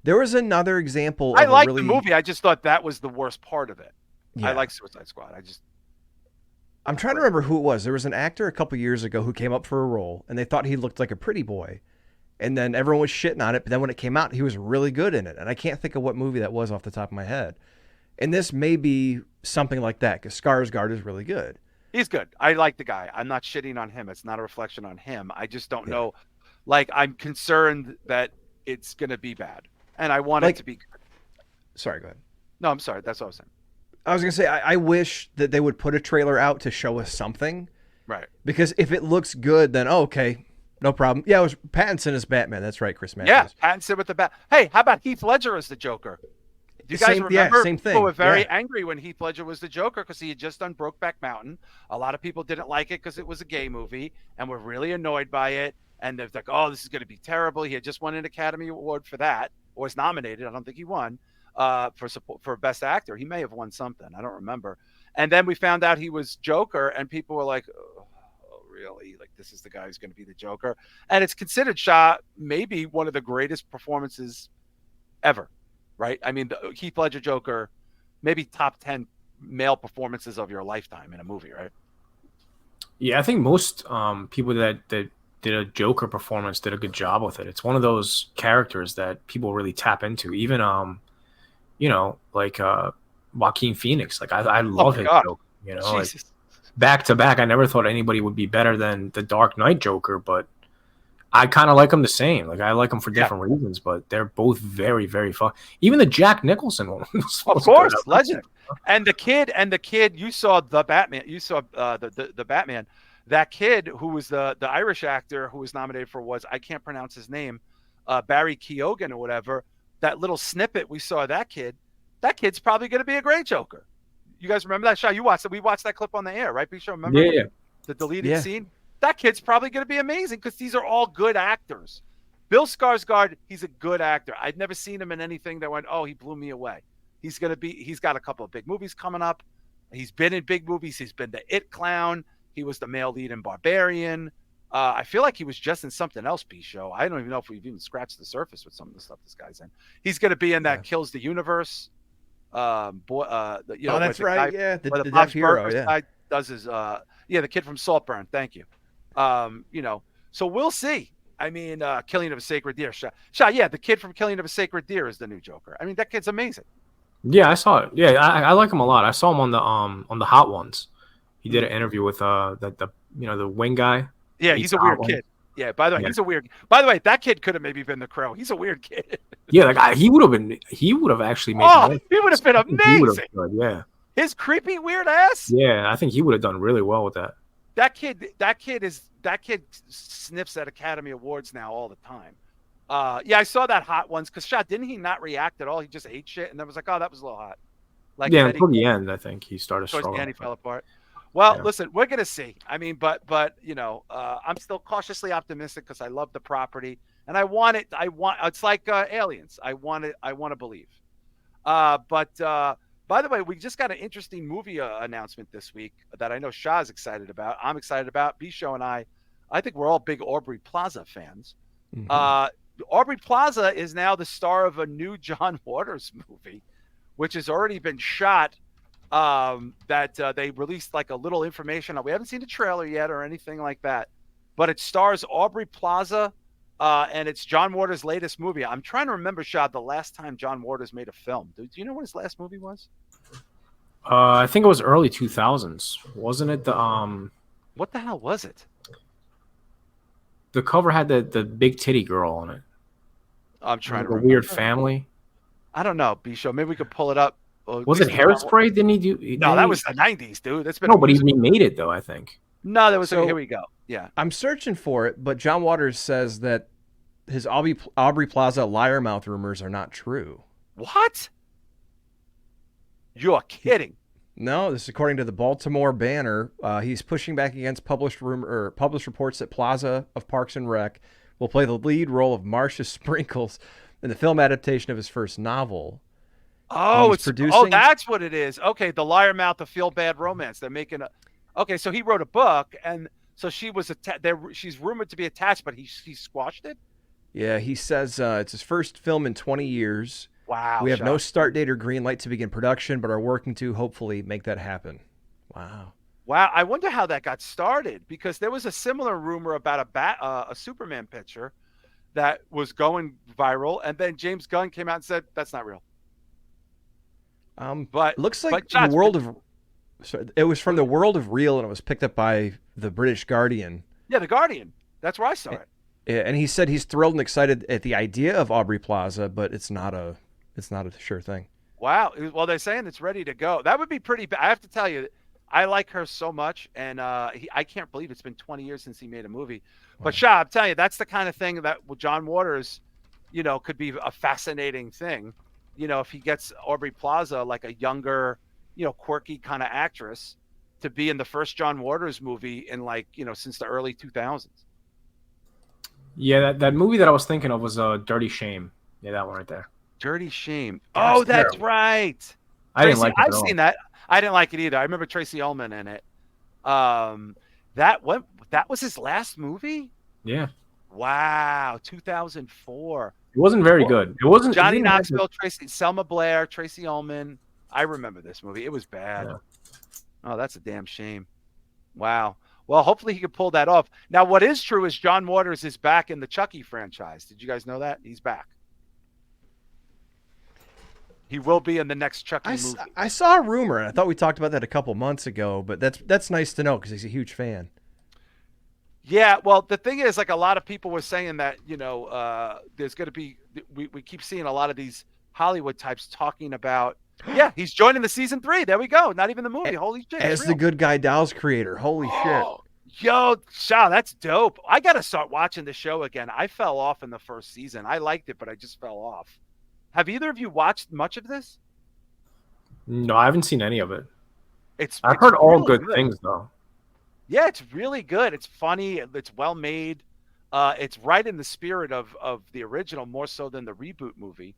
there was another example. I liked the movie. I just thought that was the worst part of it. Yeah. I like Suicide Squad. I'm trying to remember who it was. There was an actor a couple years ago who came up for a role, and they thought he looked like a pretty boy. And then everyone was shitting on it, but then when it came out, he was really good in it. And I can't think of what movie that was off the top of my head. And this may be something like that, because Skarsgård is really good. He's good. I like the guy. I'm not shitting on him. It's not a reflection on him. I just don't know. Like, I'm concerned that it's going to be bad. And I want it to be good. Sorry, go ahead. No, I'm sorry. That's what I was saying. I was going to say, I wish that they would put a trailer out to show us something. Right. Because if it looks good, then, okay, no problem. Yeah, it was Pattinson as Batman. That's right, Chris Matthews. Yeah, Pattinson with the bat. Hey, how about Heath Ledger as the Joker? Do you guys remember? Same thing. People were very angry when Heath Ledger was the Joker because he had just done Brokeback Mountain. A lot of people didn't like it because it was a gay movie and were really annoyed by it. and they're like, oh, this is going to be terrible. He had just won an Academy Award for that, or was nominated. I don't think he won for Best Actor. He may have won something. I don't remember. And then we found out he was Joker, and people were like, oh, really? Like, this is the guy who's going to be the Joker? And it's considered, Shah, maybe one of the greatest performances ever, right? I mean, the Heath Ledger Joker, maybe top 10 male performances of your lifetime in a movie, right? Yeah, I think most people that did a Joker performance did a good job with it. It's one of those characters that people really tap into. Even like Joaquin Phoenix. Like I love his Joker. You know, like, back to back. I never thought anybody would be better than the Dark Knight Joker, but I kind of like them the same. Like I like them for different reasons, but they're both very, very fun. Even the Jack Nicholson one, of course, legend. And the kid, you saw the Batman. You saw the Batman. That kid who was the Irish actor who was nominated for awards. I can't pronounce his name. Barry Keoghan or whatever. That little snippet we saw of that kid. That kid's probably going to be a great Joker. You guys remember that? Shah, you watched it. We watched that clip on the air, right? Bisho, remember? Yeah. The deleted scene. That kid's probably going to be amazing because these are all good actors. Bill Skarsgård, he's a good actor. I'd never seen him in anything that went, oh, he blew me away. He's got a couple of big movies coming up. He's been in big movies. He's been the It Clown. He was the male lead in Barbarian. I feel like he was just in something else, Bisho. I don't even know if we've even scratched the surface with some of the stuff this guy's in. He's going to be in that Kills the Universe. That's right. The Bob hero. Guy does his the kid from Saltburn. Thank you. So we'll see. I mean, Killing of a Sacred Deer. Shah, the kid from Killing of a Sacred Deer is the new Joker. I mean, that kid's amazing. Yeah, I saw it. Yeah, I like him a lot. I saw him on the Hot Ones. He did an interview with the wing guy. Yeah, he's a weird kid. Yeah, by the way, he's a weird. By the way, that kid could have maybe been the Crow. He's a weird kid. Yeah, like he would have actually made. He would have been amazing. Yeah. His creepy weird ass. Yeah, I think he would have done really well with that. That kid sniffs at Academy Awards now all the time. I saw that Hot Ones because Shah, didn't he not react at all? He just ate shit and then was like, oh, that was a little hot. Like until the end, I think he started struggling. Towards the end, he fell apart. Well, listen, we're gonna see. I mean, but I'm still cautiously optimistic because I love the property and I want it. It's like Aliens. I want it. I want to believe. But by the way, we just got an interesting movie announcement this week that I know Shah's excited about. I'm excited about. Bisho and I think we're all big Aubrey Plaza fans. Mm-hmm. Aubrey Plaza is now the star of a new John Waters movie, which has already been shot. That they released like a little information. We haven't seen the trailer yet or anything like that, but it stars Aubrey Plaza, and it's John Waters' latest movie. I'm trying to remember, Shah, the last time John Waters made a film. Do you know what his last movie was? I think it was early 2000s, wasn't it? What the hell was it? The cover had the big titty girl on it. I'm trying to remember. remember. Weird family. I don't know, Bisho. Maybe we could pull it up. Was it Hairspray? Didn't he do? No, that was the 90s, dude. That's been but he made it though, I think. No, that was here we go. Yeah. I'm searching for it, but John Waters says that his Aubrey Plaza liar mouth rumors are not true. What? You're kidding. No, this is according to the Baltimore Banner. He's pushing back against published reports that Plaza of Parks and Rec will play the lead role of Marcia Sprinkles in the film adaptation of his first novel. Oh, it's producing. Oh, that's what it is. Okay, the liar mouth of Feel Bad Romance. They're making a. Okay, so he wrote a book, and so she was she's rumored to be attached, but he squashed it. Yeah, he says it's his first film in 20 years. Wow. We have no start date or green light to begin production, but are working to hopefully make that happen. Wow. Wow. I wonder how that got started because there was a similar rumor about a Superman picture that was going viral, and then James Gunn came out and said that's not real. But it looks like the world of. Sorry, it was from the World of Real, and it was picked up by the British Guardian. Yeah, the Guardian. That's where I saw it. And he said he's thrilled and excited at the idea of Aubrey Plaza, but it's not a sure thing. Wow. Well, they're saying it's ready to go. That would be pretty. I have to tell you, I like her so much, and I can't believe it's been 20 years since he made a movie. Wow. But Shah, I'm telling you, that's the kind of thing that John Waters, could be a fascinating thing. If he gets Aubrey Plaza, like a younger, quirky kind of actress, to be in the first John Waters movie in since the early 2000s. Yeah, that movie that I was thinking of was Dirty Shame. Yeah, that one right there. Dirty Shame. God, Oh, that's terrible. right. I didn't like it I've at all. seen that. I didn't like it either. I remember Tracy Ullman in it. Um, that was his last movie? Yeah. Wow, 2004. It wasn't very good. It wasn't. It Johnny didn't have Knoxville, Selma Blair, Tracy Ullman. I remember this movie. It was bad. yeah. Oh, that's a damn shame. Wow. Well, hopefully he can pull that off. Now, what is true is John Waters is back in the Chucky franchise. Did you guys know that? He's back. He will be in the next Chucky movie. I saw a rumor, and I thought we talked about that a couple months ago, but that's nice to know because he's a huge fan. Yeah, well, the thing is, like, a lot of people were saying that, there's going to be, we keep seeing a lot of these Hollywood types talking about, yeah, he's joining the season 3. There we go. Not even the movie. Holy shit. As the Good Guy Dolls creator. Holy shit. Yo, Shah, that's dope. I got to start watching the show again. I fell off in the first season. I liked it, but I just fell off. Have either of you watched much of this? No, I haven't seen any of it. I've It's heard all really good things though. Yeah, it's really good. It's funny. It's well made. It's right in the spirit of the original, more so than the reboot movie.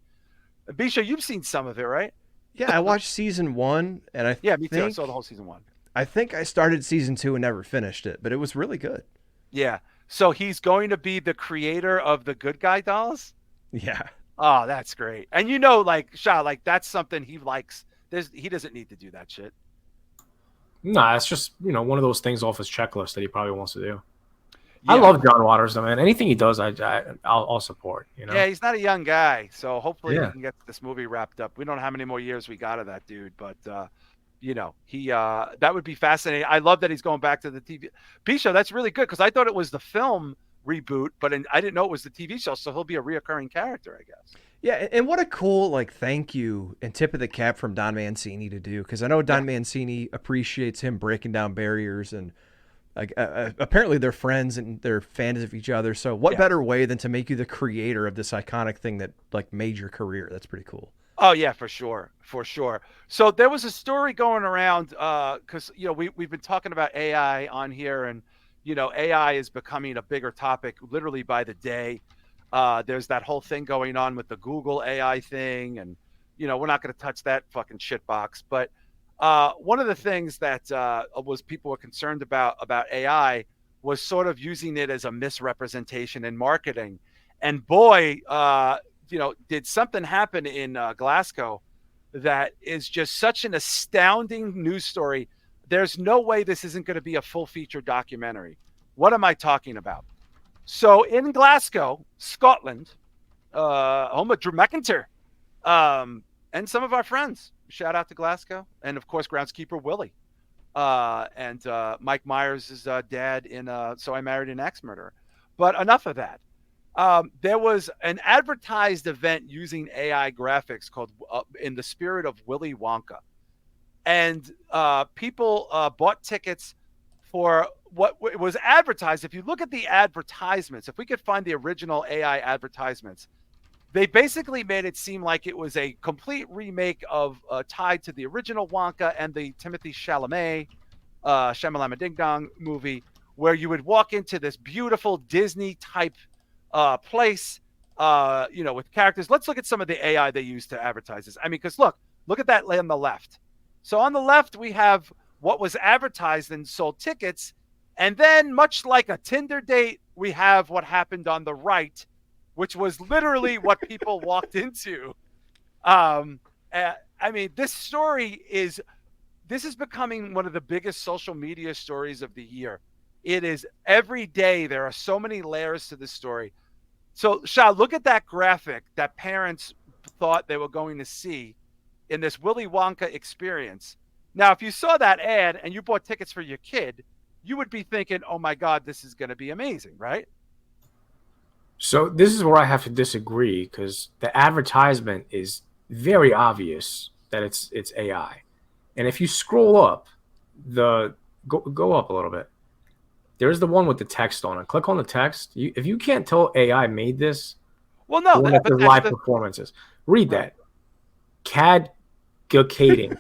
Bisha, you've seen some of it, right? Yeah, I watched season 1, and me too. I saw the whole season 1. I think I started season 2 and never finished it, but it was really good. Yeah. So he's going to be the creator of the Good Guy Dolls? Yeah. Oh, that's great. And like, Shah, like, that's something he likes. He doesn't need to do that shit. Nah, it's just, one of those things off his checklist that he probably wants to do. Yeah. I love John Waters, though, man. Anything he does, I'll support. Yeah, he's not a young guy, so hopefully Yeah. he can get this movie wrapped up. We don't know how many more years we got of that dude, but he that would be fascinating. I love that he's going back to the TV show. That's really good because I thought it was the film reboot, but I didn't know it was the TV show, so he'll be a reoccurring character, I guess. Yeah, and what a cool thank you and tip of the cap from Don Mancini to do, because I know Don Mancini appreciates him breaking down barriers, and apparently they're friends and they're fans of each other. So what better way than to make you the creator of this iconic thing that made your career? That's pretty cool. Oh yeah, for sure. So there was a story going around because we've been talking about AI on here, and AI is becoming a bigger topic literally by the day. There's that whole thing going on with the Google AI thing, and we're not going to touch that fucking shitbox. But one of the things that was people were concerned about AI was sort of using it as a misrepresentation in marketing. And boy, did something happen in Glasgow that is just such an astounding news story. There's no way this isn't going to be a full feature documentary. What am I talking about? So in Glasgow, Scotland, home of Drew McIntyre, and some of our friends, shout out to Glasgow, and of course groundskeeper Willie, and Mike Myers' dad in So I Married an Axe Murderer. But enough of that. There was an advertised event using AI graphics called In the Spirit of Willy Wonka. And people bought tickets for what was advertised. If you look at the advertisements, if we could find the original AI advertisements, they basically made it seem like it was a complete remake of tied to the original Wonka and the Timothy Chalamet, Shamalama Ding Dong movie, where you would walk into this beautiful Disney type place, with characters. Let's look at some of the AI they use to advertise this. I mean, because look at that on the left. So on the left, we have what was advertised and sold tickets. And then much like a Tinder date, we have what happened on the right, which was literally what people walked into. I mean, this is becoming one of the biggest social media stories of the year. It is every day. There are so many layers to this story. So, Shah, look at that graphic that parents thought they were going to see in this Willy Wonka experience. Now, if you saw that ad and you bought tickets for your kid, you would be thinking, oh my God, this is going to be amazing, right? So this is where I have to disagree, because the advertisement is very obvious that it's AI. And if you scroll up, go up a little bit. There's the one with the text on it. Click on the text. If you can't tell AI made this, well, no, but live performances. Read that. Cadcating.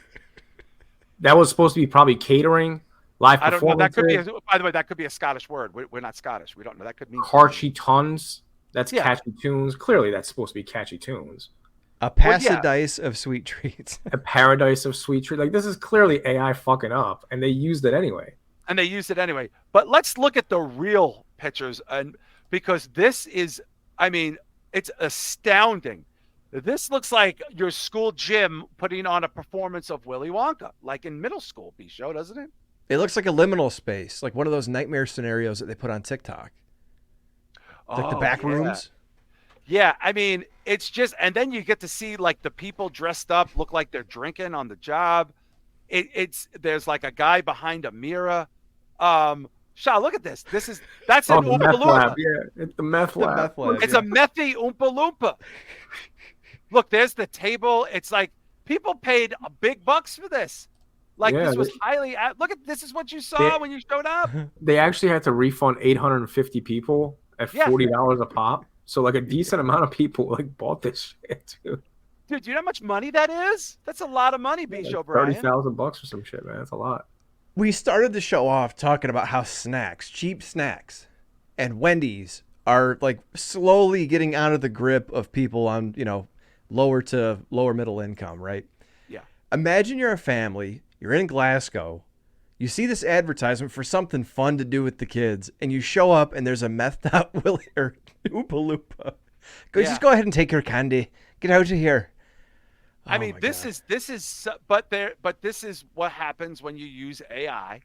That was supposed to be probably catering. Live I don't know. That could be. performances. By the way, that could be a Scottish word. We're not Scottish. We don't know. That could mean Carchy tons. That's Yeah. catchy tunes. Clearly, that's supposed to be catchy tunes. A paradise of sweet treats. A paradise of sweet treats. Like, this is clearly AI fucking up, and they used it anyway. But let's look at the real pictures, and because this is, I mean, it's astounding. This looks like your school gym putting on a performance of Willy Wonka, like in middle school, B-show, doesn't it? It looks like a liminal space, like one of those nightmare scenarios that they put on TikTok. Like the back rooms. Yeah, I mean, it's just, and then you get to see like the people dressed up look like they're drinking on the job. There's like a guy behind a mirror. Shah, look at this. That's an Oompa Loompa. Yeah, it's the meth lab. It's a methy Oompa Loompa. Look, there's the table. It's like people paid big bucks for this. Like this was highly. Look at this. Is what you saw when you showed up. They actually had to refund 850 people at $40 a pop. So like a decent amount of people like bought this shit, dude. Dude, do you know how much money that is? That's a lot of money, B-show Brian. $30,000 or some shit, man. That's a lot. We started the show off talking about how cheap snacks, and Wendy's are like slowly getting out of the grip of people on, lower to lower middle income, right? Yeah. Imagine you're a family, you're in Glasgow, you see this advertisement for something fun to do with the kids, and you show up and there's a methed out Willy or Oompa Loompa. Just go ahead and take your candy. Get out of here. I mean, this is what happens when you use AI,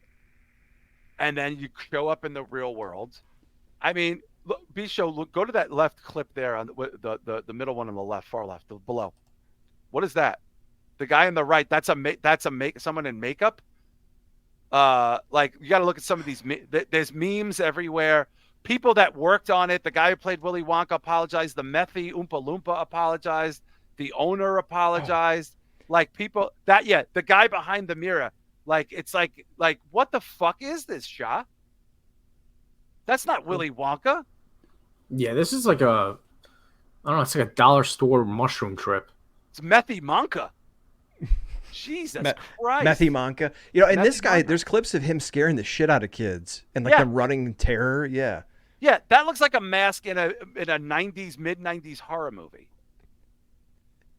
and then you show up in the real world. I mean, look, go to that left clip there on the middle one on the left, far left, below. What is that? The guy on the right. That's someone in makeup. Like you got to look at some of these. There's memes everywhere. People that worked on it. The guy who played Willy Wonka apologized. The methy Oompa Loompa apologized. The owner apologized. Like people the guy behind the mirror. Like it's like what the fuck is this, Shah? That's not Willy Wonka. Yeah, this is like I don't know. It's like a dollar store mushroom trip. It's Methy Monka. Jesus Christ. Methy Monka. And this guy, there's clips of him scaring the shit out of kids and like them running in terror. Yeah. Yeah, that looks like a mask in a '90s, mid-'90s horror movie.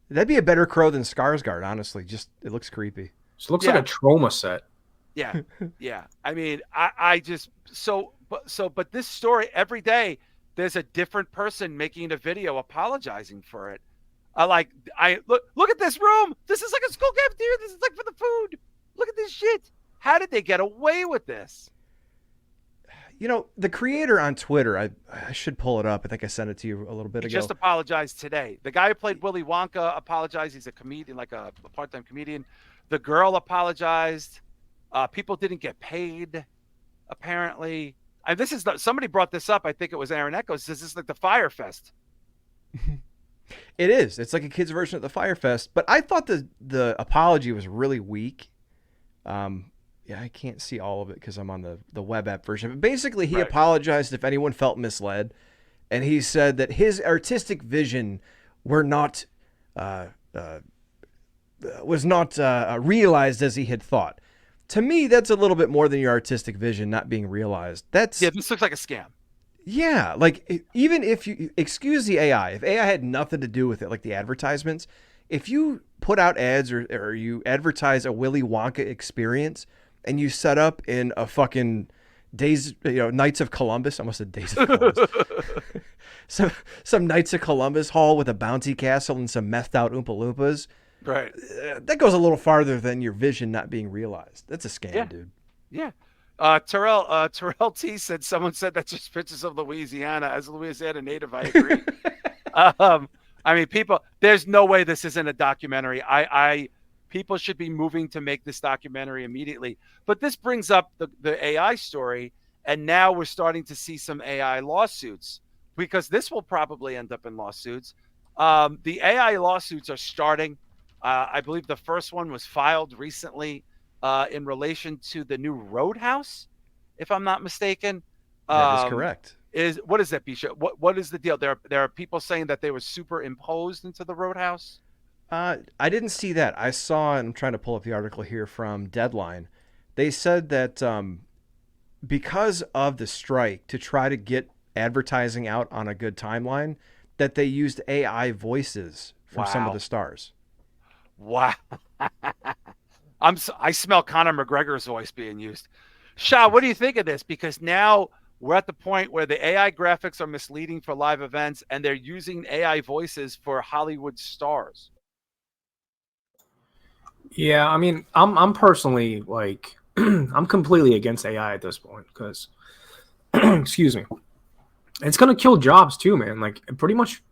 That'd be a better Crow than Skarsgård, honestly. Just it looks creepy. It looks like a trauma set. Yeah, yeah. I mean, but this story every day, there's a different person making a video apologizing for it. Look at this room. This is like a school cafeteria. This is like for the food. Look at this shit. How did they get away with this? The creator on Twitter, I should pull it up. I think I sent it to you a little bit ago. He just apologized today. The guy who played Willy Wonka apologized. He's a comedian, like a part-time comedian. The girl apologized. People didn't get paid, apparently. And somebody brought this up. I think it was Aaron Echoes. This is like the Fire Fest. It is. It's like a kid's version of the Fire Fest. But I thought the apology was really weak. I can't see all of it because I'm on the web app version. But basically, he apologized if anyone felt misled. And he said that his artistic vision was not realized as he had thought. To me, that's a little bit more than your artistic vision not being realized. This looks like a scam. Yeah, like even if you excuse the AI, if AI had nothing to do with it, like the advertisements, if you put out ads or you advertise a Willy Wonka experience and you set up in a fucking Knights of Columbus, I almost said Days of Columbus, some Knights of Columbus hall with a bouncy castle and some methed out Oompa Loompas, right? That goes a little farther than your vision not being realized. That's a scam, dude. Yeah. Terrell T said someone said that's just pictures of Louisiana. As a Louisiana native, I agree. I mean, there's no way this isn't a documentary. People should be moving to make this documentary immediately. But this brings up the AI story, and now we're starting to see some AI lawsuits because this will probably end up in lawsuits. The AI lawsuits are starting. I believe the first one was filed recently in relation to the new Roadhouse, if I'm not mistaken. That is correct. What is that, Bisha? What is the deal? There are people saying that they were superimposed into the Roadhouse. I didn't see that. I saw, and I'm trying to pull up the article here from Deadline, They said that because of the strike, to try to get advertising out on a good timeline, that they used AI voices from some of the stars. Wow. I smell Conor McGregor's voice being used. Shah, what do you think of this? Because now we're at the point where the AI graphics are misleading for live events, and they're using AI voices for Hollywood stars. Yeah, I mean, I'm personally like I'm completely against AI at this point because excuse me. It's gonna kill jobs too, man. Like pretty much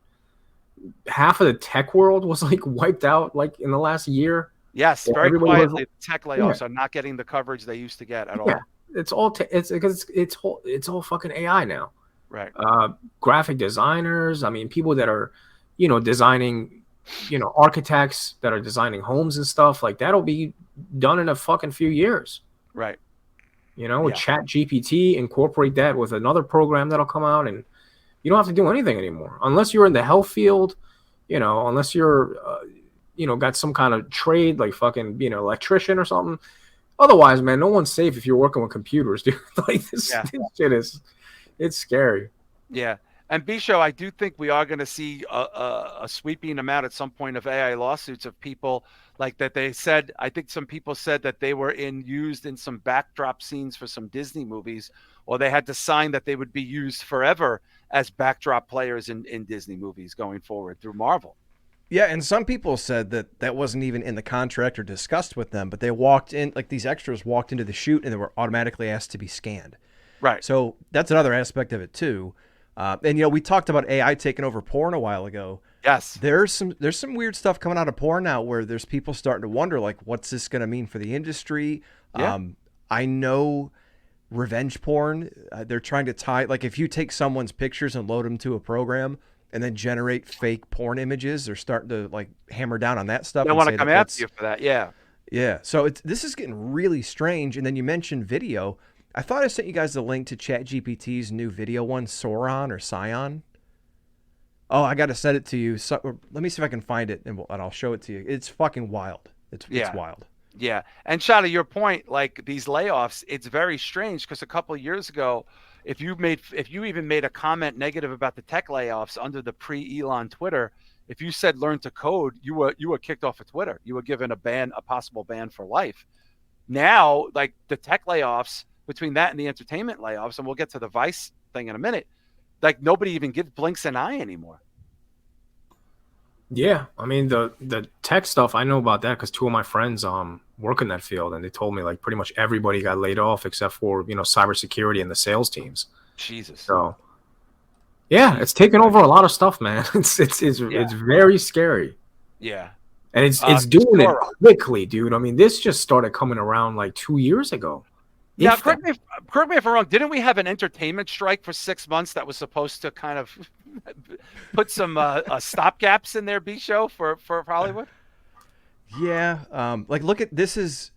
half of the tech world was like wiped out like in the last year. Yes, So very quietly, was, tech layoffs are not getting the coverage they used to get at all. It's all it's because it's all fucking AI now. Right. Graphic designers. I mean, people that are, designing, architects that are designing homes and stuff like that'll be done in a fucking few years. Right. With Chat GPT, incorporate that with another program that'll come out, and you don't have to do anything anymore unless you're in the health field. Unless you're, got some kind of trade like fucking, electrician or something. Otherwise, man, no one's safe if you're working with computers, dude. Like this shit it's scary. Yeah. And Bisho, I do think we are going to see a sweeping amount at some point of AI lawsuits of people like that. They said, I think some people said that they were used in some backdrop scenes for some Disney movies, or they had to sign that they would be used forever as backdrop players in Disney movies going forward through Marvel. Yeah, and some people said that wasn't even in the contract or discussed with them, but they walked in, like these extras walked into the shoot and they were automatically asked to be scanned. Right. So that's another aspect of it too. And we talked about AI taking over porn a while ago. Yes. There's some weird stuff coming out of porn now where there's people starting to wonder, like, what's this going to mean for the industry? Yeah. I know revenge porn, they're trying to tie, like, if you take someone's pictures and load them to a program and then generate fake porn images, they're starting to like hammer down on that stuff. They want to come after you for that. Yeah. Yeah. So this is getting really strange. And then you mentioned video. I thought I sent you guys the link to ChatGPT's new video one, Sauron or Scion. Oh, I got to send it to you. So, let me see if I can find it and I'll show it to you. It's fucking wild. It's wild. Yeah. And Shah, to your point, like these layoffs, it's very strange because a couple of years ago, if you even made a comment negative about the tech layoffs under the pre-Elon Twitter, if you said learn to code, you were kicked off of Twitter. You were given a possible ban for life. Now, like the tech layoffs, between that and the entertainment layoffs, and we'll get to the Vice thing in a minute, like nobody even blinks an eye anymore. Yeah, I mean the tech stuff, I know about that because two of my friends work in that field, and they told me like pretty much everybody got laid off except for cybersecurity and the sales teams. Jesus. So yeah, it's taken over a lot of stuff, man. It's very scary. Yeah. And it's doing it quickly, dude. I mean, this just started coming around like 2 years ago. Yeah, correct me if I'm wrong. Didn't we have an entertainment strike for 6 months that was supposed to kind of put some stopgaps in there, B-show for Hollywood? Yeah. Like, look at this is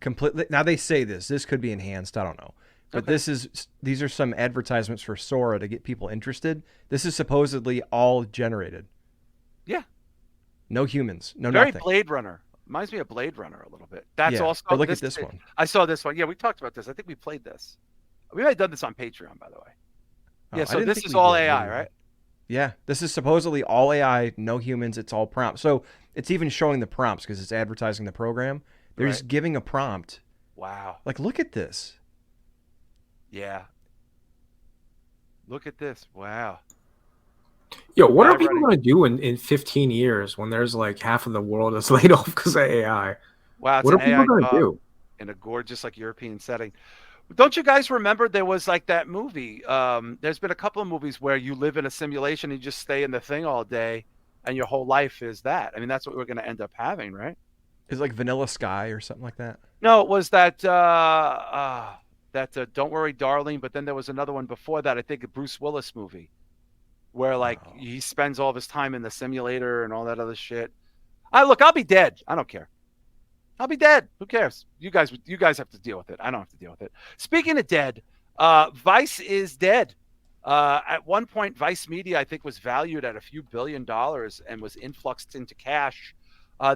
completely. Now they say this could be enhanced. I don't know, but these are some advertisements for Sora to get people interested. This is supposedly all generated. Yeah. No humans. No Very nothing. Blade Runner. Reminds me of Blade Runner a little bit. That's also. But look at this one. I saw this one. Yeah, we talked about this. I think we played this. We might have done this on Patreon, by the way. Yeah, so this is all AI, right? Yeah, this is supposedly all AI, no humans. It's all prompt. So it's even showing the prompts because it's advertising the program. They're just giving a prompt. Wow. Like, look at this. Yeah. Look at this. Wow. Yo, what are people going to do in 15 years when there's like half of the world is laid off because of AI? Wow. What are people going to do? In a gorgeous like European setting. Don't you guys remember there was like that movie? There's been a couple of movies where you live in a simulation and you just stay in the thing all day and your whole life is that. I mean, that's what we're going to end up having, right? It's like Vanilla Sky or something like that. No, it was that Don't Worry, Darling. But then there was another one before that. I think a Bruce Willis movie where like he spends all of his time in the simulator and all that other shit. I'll be dead. I don't care. I'll be dead. Who cares? You guys have to deal with it. I don't have to deal with it. Speaking of dead, Vice is dead. At one point, Vice Media, I think, was valued at a few $1 billion and was influxed into cash.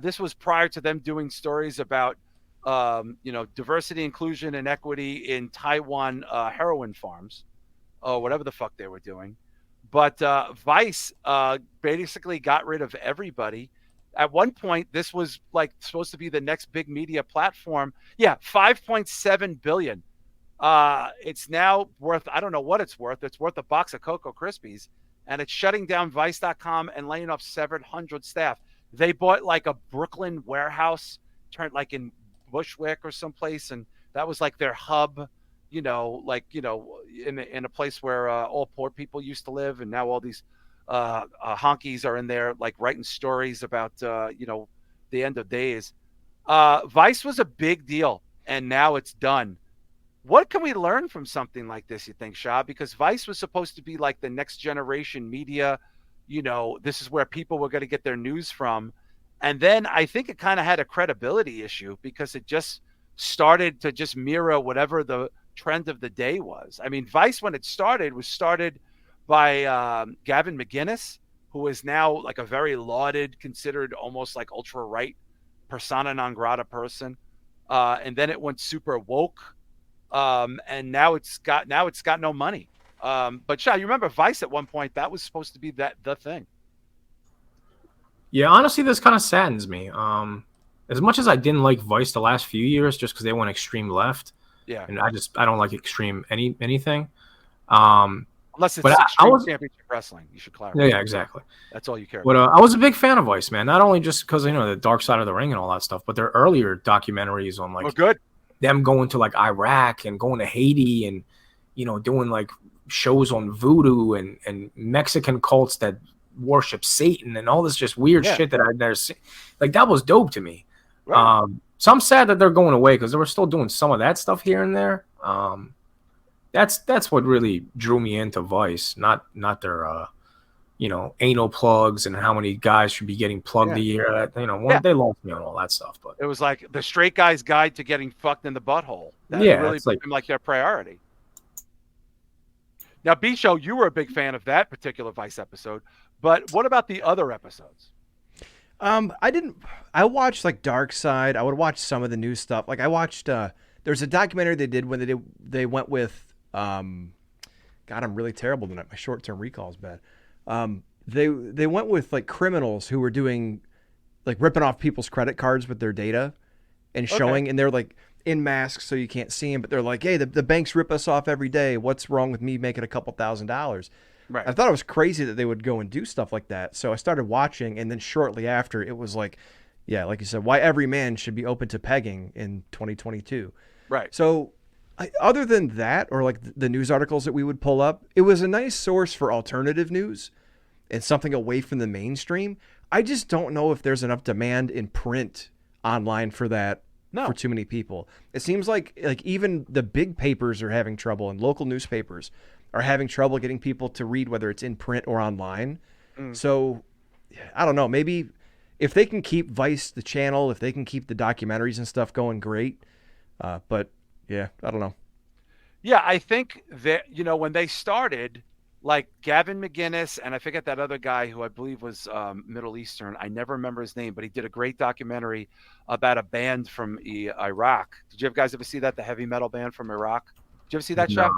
This was prior to them doing stories about diversity, inclusion, and equity in Taiwan heroin farms, or whatever the fuck they were doing. But Vice basically got rid of everybody. At one point, this was like supposed to be the next big media platform. Yeah, 5.7 billion. It's now worth, I don't know what it's worth. It's worth a box of Cocoa Krispies, and it's shutting down Vice.com and laying off 700 staff. They bought like a Brooklyn warehouse, turned like in Bushwick or someplace, and that was like their hub. In a place where all poor people used to live, and now all these honkies are in there, like writing stories about the end of days. Vice was a big deal, and now it's done. What can we learn from something like this, you think, Shah? Because Vice was supposed to be like the next generation media. This is where people were going to get their news from. And then I think it kind of had a credibility issue because it just started to just mirror whatever the trend of the day was. I mean, Vice, when it started, was started by Gavin McInnes, who is now like a very lauded, considered almost like ultra-right persona non grata person. And then it went super woke. And now it's got no money. But Shah, you remember Vice at one point, that was supposed to be the thing. Yeah, honestly, this kind of saddens me. As much as I didn't like Vice the last few years, just because they went extreme left. Yeah, and I don't like extreme anything. Unless it's extreme championship wrestling, you should clarify. Yeah, exactly. That's all you care about. But I was a big fan of Vice, man. Not only just because the dark side of the ring and all that stuff, but their earlier documentaries on like them going to like Iraq and going to Haiti and doing like shows on voodoo and Mexican cults that worship Satan and all this just weird shit that I've never seen. Like that was dope to me. Right. So I'm sad that they're going away because they were still doing some of that stuff here and there. That's what really drew me into Vice, not their anal plugs and how many guys should be getting plugged a year. They lost me on all that stuff. But it was like the straight guy's guide to getting fucked in the butthole. That really became like their priority. Now, B-Show, you were a big fan of that particular Vice episode, but what about the other episodes? I watched like Dark Side. I would watch some of the new stuff. Like I watched there's a documentary they did when they went with God, I'm really terrible tonight. My short-term recall is bad. They went with like criminals who were doing like ripping off people's credit cards with their data and showing, and they're like in masks so you can't see them, but they're like, hey, the banks rip us off every day. What's wrong with me making a couple $1,000s? Right. I thought it was crazy that they would go and do stuff like that. So I started watching, and then shortly after, it was like, like you said, why every man should be open to pegging in 2022. Right. So other than that, or like the news articles that we would pull up, it was a nice source for alternative news and something away from the mainstream. I just don't know if there's enough demand in print online for that. For too many people. It seems like even the big papers are having trouble, and local newspapers are having trouble getting people to read, whether it's in print or online. So I don't know, maybe if they can keep Vice, the channel, if they can keep the documentaries and stuff going, great. But I don't know. Yeah, I think that, when they started, like Gavin McInnes, and I forget that other guy who I believe was Middle Eastern. I never remember his name, but he did a great documentary about a band from Iraq. Did you guys ever see that? The heavy metal band from Iraq? Did you ever see that show?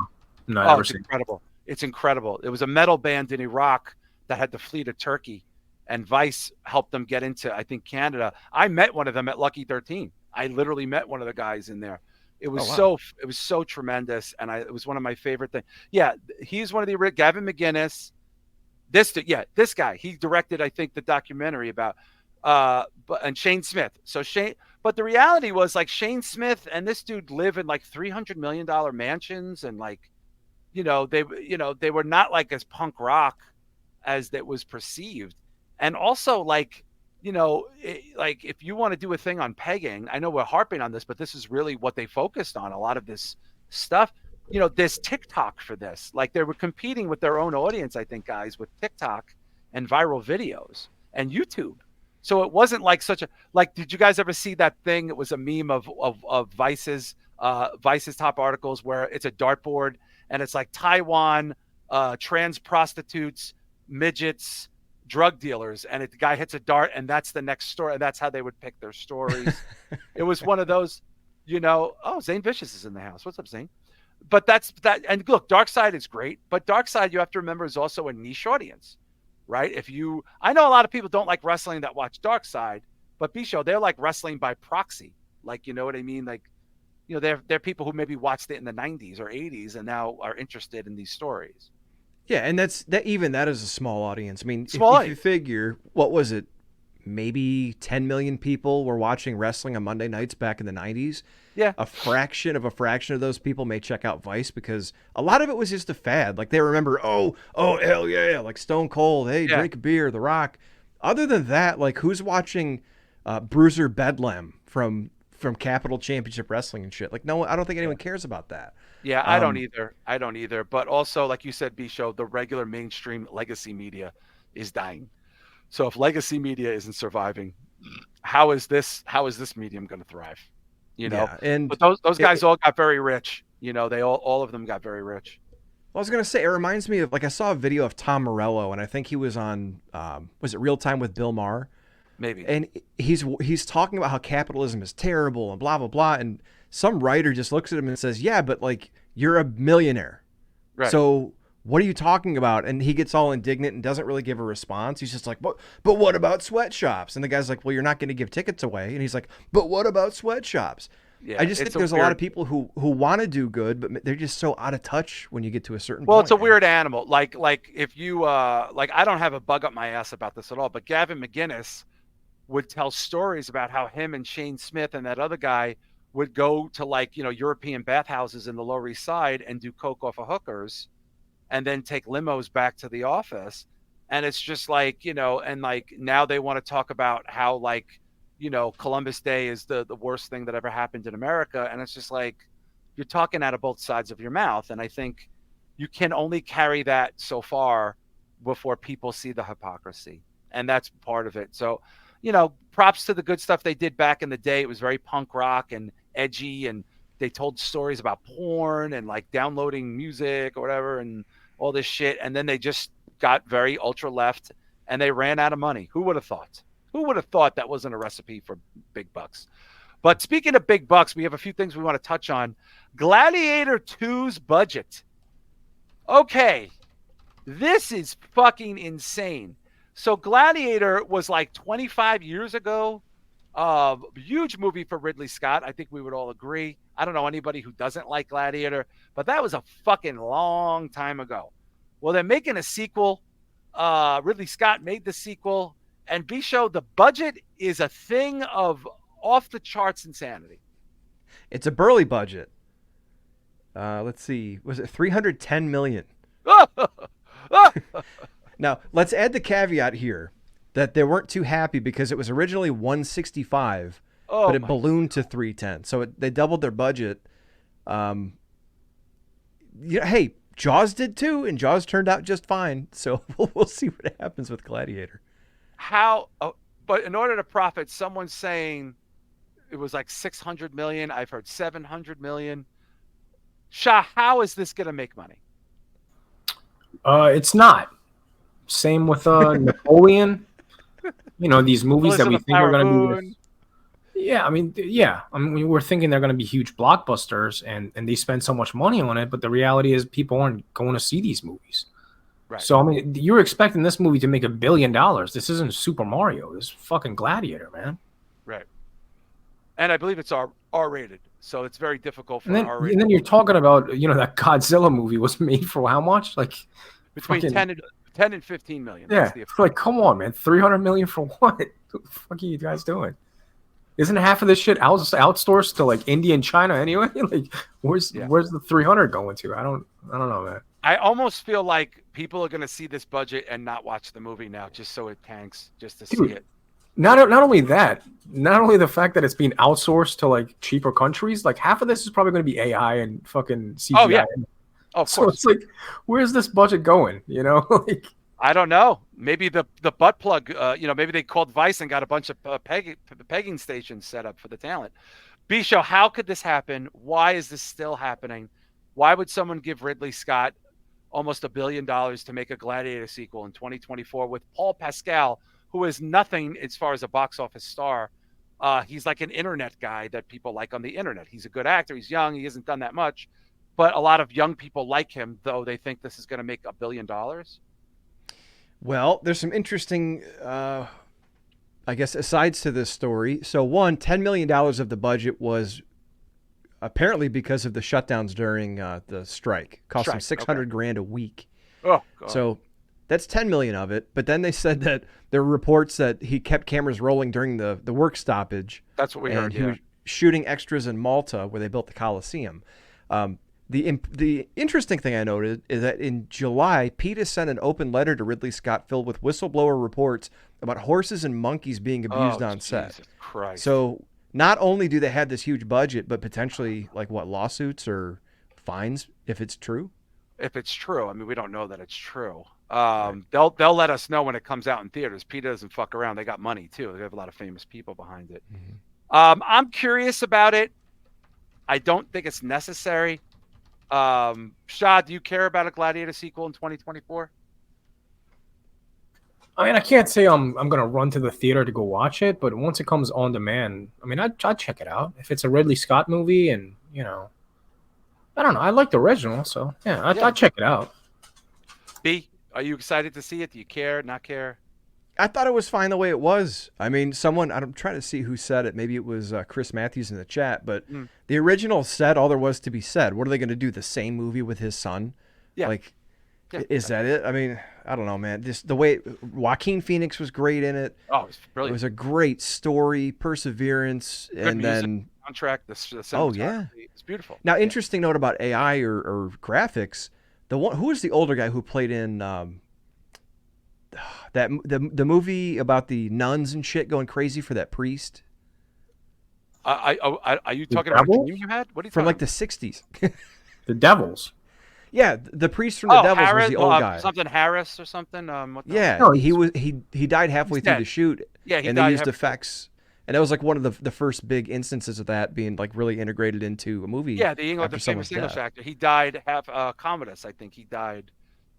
No, it's incredible. It's incredible. It was a metal band in Iraq that had to flee to Turkey, and Vice helped them get into, I think, Canada. I met one of them at Lucky 13. I literally met one of the guys in there. It was it was so tremendous, and it was one of my favorite things. Yeah, he's one of the Gavin McInnes. This guy. He directed, I think, the documentary about and Shane Smith. But the reality was like Shane Smith and this dude live in like $300 million mansions, and like, they were not like as punk rock as that was perceived, and also like. Like if you want to do a thing on pegging, I know we're harping on this, but this is really what they focused on. A lot of this stuff, there's TikTok for this. Like they were competing with their own audience, I think, guys, with TikTok and viral videos and YouTube. So it wasn't like did you guys ever see that thing? It was a meme of Vice's top articles where it's a dartboard and it's like Taiwan, trans prostitutes, midgets, drug dealers, and the guy hits a dart, and that's the next story, and that's how they would pick their stories. It was one of those. Zane Vicious is in the house. What's up, Zane? But that's that. And look, Dark Side is great, but Dark Side, you have to remember, is also a niche audience, right? I know a lot of people don't like wrestling that watch Dark Side, but B-Show, they're like wrestling by proxy. Like, you know what I mean? Like, they're people who maybe watched it in the 90s or 80s and now are interested in these stories. Yeah, and even that is a small audience. I mean, if you figure, what was it? Maybe 10 million people were watching wrestling on Monday nights back in the 90s. Yeah. A fraction of those people may check out Vice because a lot of it was just a fad. Like they remember, oh, hell yeah, like Stone Cold, hey, drink a beer, The Rock. Other than that, like who's watching Bruiser Bedlam from Capital Championship Wrestling and shit? Like no, I don't think anyone cares about that. Yeah, I don't either. But also, like you said, B-Show, the regular mainstream legacy media is dying. So if legacy media isn't surviving, how is this medium going to thrive? But those guys all got very rich. They all of them got very rich. Well, I was going to say, it reminds me of, like, I saw a video of Tom Morello, and I think he was on, was it Real Time with Bill Maher? Maybe. And he's talking about how capitalism is terrible and blah, blah, blah. And some writer just looks at him and says, yeah, but like, you're a millionaire. Right. So what are you talking about? And he gets all indignant and doesn't really give a response. He's just like, but what about sweatshops? And the guy's like, well, you're not going to give tickets away. And he's like, but what about sweatshops? Yeah, I just think there's a lot of people who want to do good, but they're just so out of touch when you get to a certain point. Well, it's a weird animal. Like if you, I don't have a bug up my ass about this at all, but Gavin McGinnis would tell stories about how him and Shane Smith and that other guy would go to European bathhouses in the Lower East Side and do coke off of hookers and then take limos back to the office. And it's just like, and like now they want to talk about how Columbus Day is the worst thing that ever happened in America. And it's just like, you're talking out of both sides of your mouth. And I think you can only carry that so far before people see the hypocrisy. And that's part of it. So, props to the good stuff they did back in the day. It was very punk rock and edgy, and they told stories about porn and like downloading music or whatever and all this shit. And then they just got very ultra left and they ran out of money. Who would have thought? Who would have thought that wasn't a recipe for big bucks? But speaking of big bucks, we have a few things we want to touch on. Gladiator 2's budget. Okay, this is fucking insane. So Gladiator was like 25 years ago. Huge movie for Ridley Scott. I think we would all agree. I don't know anybody who doesn't like Gladiator, but that was a fucking long time ago. Well, they're making a sequel. Ridley Scott made the sequel. And B-Show, the budget is a thing of off-the-charts insanity. It's a burly budget. Let's see. Was it $310 million? Now, let's add the caveat here that they weren't too happy because it was originally $165, but it ballooned to $310. So they doubled their budget. Hey, Jaws did too, and Jaws turned out just fine. So we'll see what happens with Gladiator. But in order to profit, someone's saying it was like 600 million. I've heard 700 million. Shah, how is this going to make money? It's not. Same with Napoleon. These movies that we think are going to be. Yeah, I mean, we're thinking they're going to be huge blockbusters, and they spend so much money on it. But the reality is, people aren't going to see these movies. Right. So I mean, you're expecting this movie to make $1 billion. This isn't Super Mario. This is fucking Gladiator, man. Right. And I believe it's R-rated, so it's very difficult for R-rated. And then you're talking about, that Godzilla movie was made for how much? Like between 10 and 15 million. Yeah. Like, come on, man. 300 million for what? What the fuck are you guys doing? Isn't half of this shit outsourced to like India and China anyway? Like, where's the 300 going to? I don't know, man. I almost feel like people are going to see this budget and not watch the movie now, just so it tanks, just to see it. Not only that, not only the fact that it's being outsourced to like cheaper countries, like half of this is probably going to be AI and fucking CGI. Oh yeah, of course. So it's like, where's this budget going? Like, I don't know. Maybe the butt plug. Maybe they called Vice and got a bunch of pegging stations set up for the talent. B-Show, how could this happen? Why is this still happening? Why would someone give Ridley Scott almost $1 billion to make a Gladiator sequel in 2024 with Paul Pascal, who is nothing as far as a box office star, He's like an internet guy that people like on the internet. He's a good actor. He's young. He hasn't done that much, but a lot of young people like him, though they think this is going to make $1 billion. Well, there's some interesting, I guess, asides to this story. So, one, $10 million of the budget was apparently because of the shutdowns during the strike. Cost them 600 grand a week. Oh, God. So that's 10 million of it. But then they said that there were reports that he kept cameras rolling during the work stoppage. That's what we heard. He was shooting extras in Malta where they built the Coliseum. The interesting thing I noted is that in July, PETA sent an open letter to Ridley Scott filled with whistleblower reports about horses and monkeys being abused on set. Jesus Christ. So not only do they have this huge budget, but potentially lawsuits or fines if it's true. If it's true, I mean, we don't know that it's true. They'll let us know when it comes out in theaters. PETA doesn't fuck around. They got money too. They have a lot of famous people behind it. Mm-hmm. I'm curious about it. I don't think it's necessary. Shah, do you care about a Gladiator sequel in 2024? I mean, I can't say I'm gonna run to the theater to go watch it, but once it comes on demand, I mean, I'd check it out. If it's a Ridley Scott movie, and I don't know, I like the original, so I'd check it out. B, are you excited to see it? Do you care? Not care? I thought it was fine the way it was. I mean, I'm trying to see who said it. Maybe it was Chris Matthews in the chat, but the original said all there was to be said. What are they going to do? The same movie with his son? Yeah. Is that it? I mean, I don't know, man. Just the way Joaquin Phoenix was great in it. Oh, it was brilliant. It was a great story, perseverance, good and music, then soundtrack. It's beautiful. Now, interesting note about AI or graphics. Who was the older guy who played in the movie about the nuns and shit going crazy for that priest? Are you talking about a dream you had? What are you from talking the 60s? The Devils. Yeah, the priest from the Devils Harris, was the old guy. Something Harris or something. He died halfway through the shoot. Yeah, and they used effects. And that was one of the first big instances of that being really integrated into a movie. Yeah, the famous English actor. He died Commodus, I think. He died.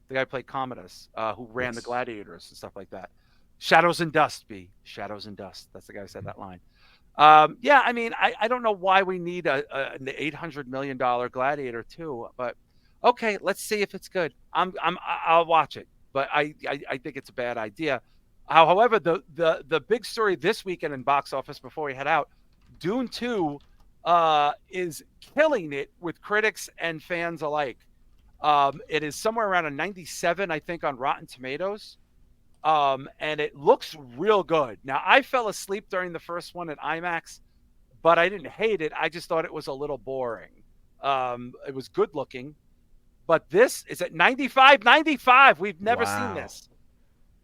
The guy who played Commodus, who ran the Gladiators and stuff like that. Shadows and Dust, B. Shadows and Dust. That's the guy who said that line. I mean, I don't know why we need an $800 million Gladiator too, but okay, let's see if it's good. I'll watch it, but I think it's a bad idea. However, the big story this weekend in box office before we head out, Dune 2 is killing it with critics and fans alike. It is somewhere around a 97, I think, on Rotten Tomatoes. And it looks real good. Now, I fell asleep during the first one at IMAX, but I didn't hate it. I just thought it was a little boring. It was good looking, but this is at 95. We've never seen this.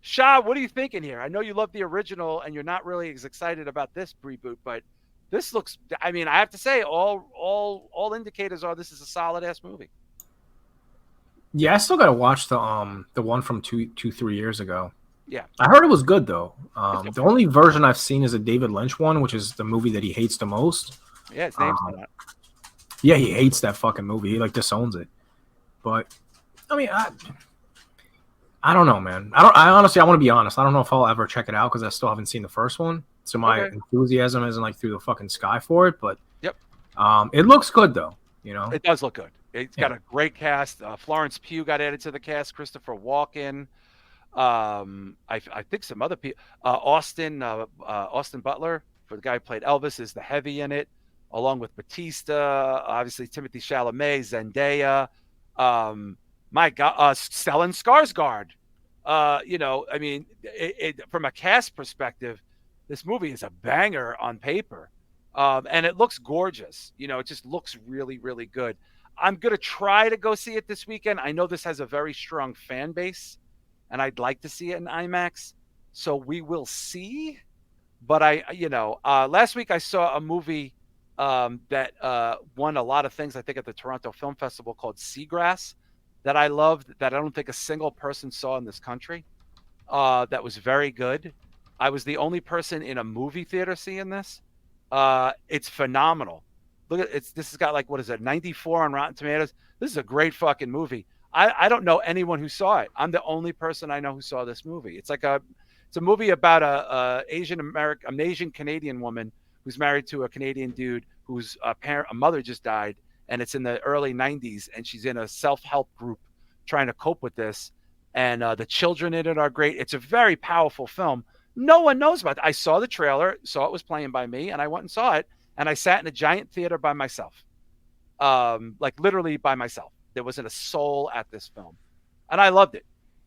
Shah, what are you thinking here? I know you love the original and you're not really as excited about this reboot, but this looks, I mean, I have to say all indicators are this is a solid ass movie. Yeah, I still got to watch the one from 3 years ago. Yeah. I heard it was good though. The only version I've seen is a David Lynch one, which is the movie that he hates the most. Yeah, his name's on that. Yeah, he hates that fucking movie. He disowns it. But I mean, I don't know, man. I honestly want to be honest. I don't know if I'll ever check it out because I still haven't seen the first one. So my enthusiasm isn't through the fucking sky for it. But it looks good though. It does look good. It's got a great cast. Florence Pugh got added to the cast. Christopher Walken. I think some other people. Austin Butler, for the guy who played Elvis, is the heavy in it, along with Batista. Obviously, Timothy Chalamet, Zendaya. My God, Stellan Skarsgård. I mean, from a cast perspective, this movie is a banger on paper, and it looks gorgeous. It just looks really, really good. I'm going to try to go see it this weekend. I know this has a very strong fan base, and I'd like to see it in IMAX. So we will see. But last week I saw a movie that won a lot of things, I think, at the Toronto Film Festival called Seagrass that I loved, that I don't think a single person saw in this country. That was very good. I was the only person in a movie theater seeing this. It's phenomenal. Look at this has got 94 on Rotten Tomatoes. This is a great fucking movie. I don't know anyone who saw it. I'm the only person I know who saw this movie. It's a movie about an Asian Canadian woman who's married to a Canadian dude whose a mother just died, and it's in the early 90s, and she's in a self-help group trying to cope with this. And the children in it are great. It's a very powerful film. No one knows about it. I saw the trailer, saw it was playing by me, and I went and saw it. And I sat in a giant theater by myself, like literally by myself. There wasn't a soul at this film, and I loved it.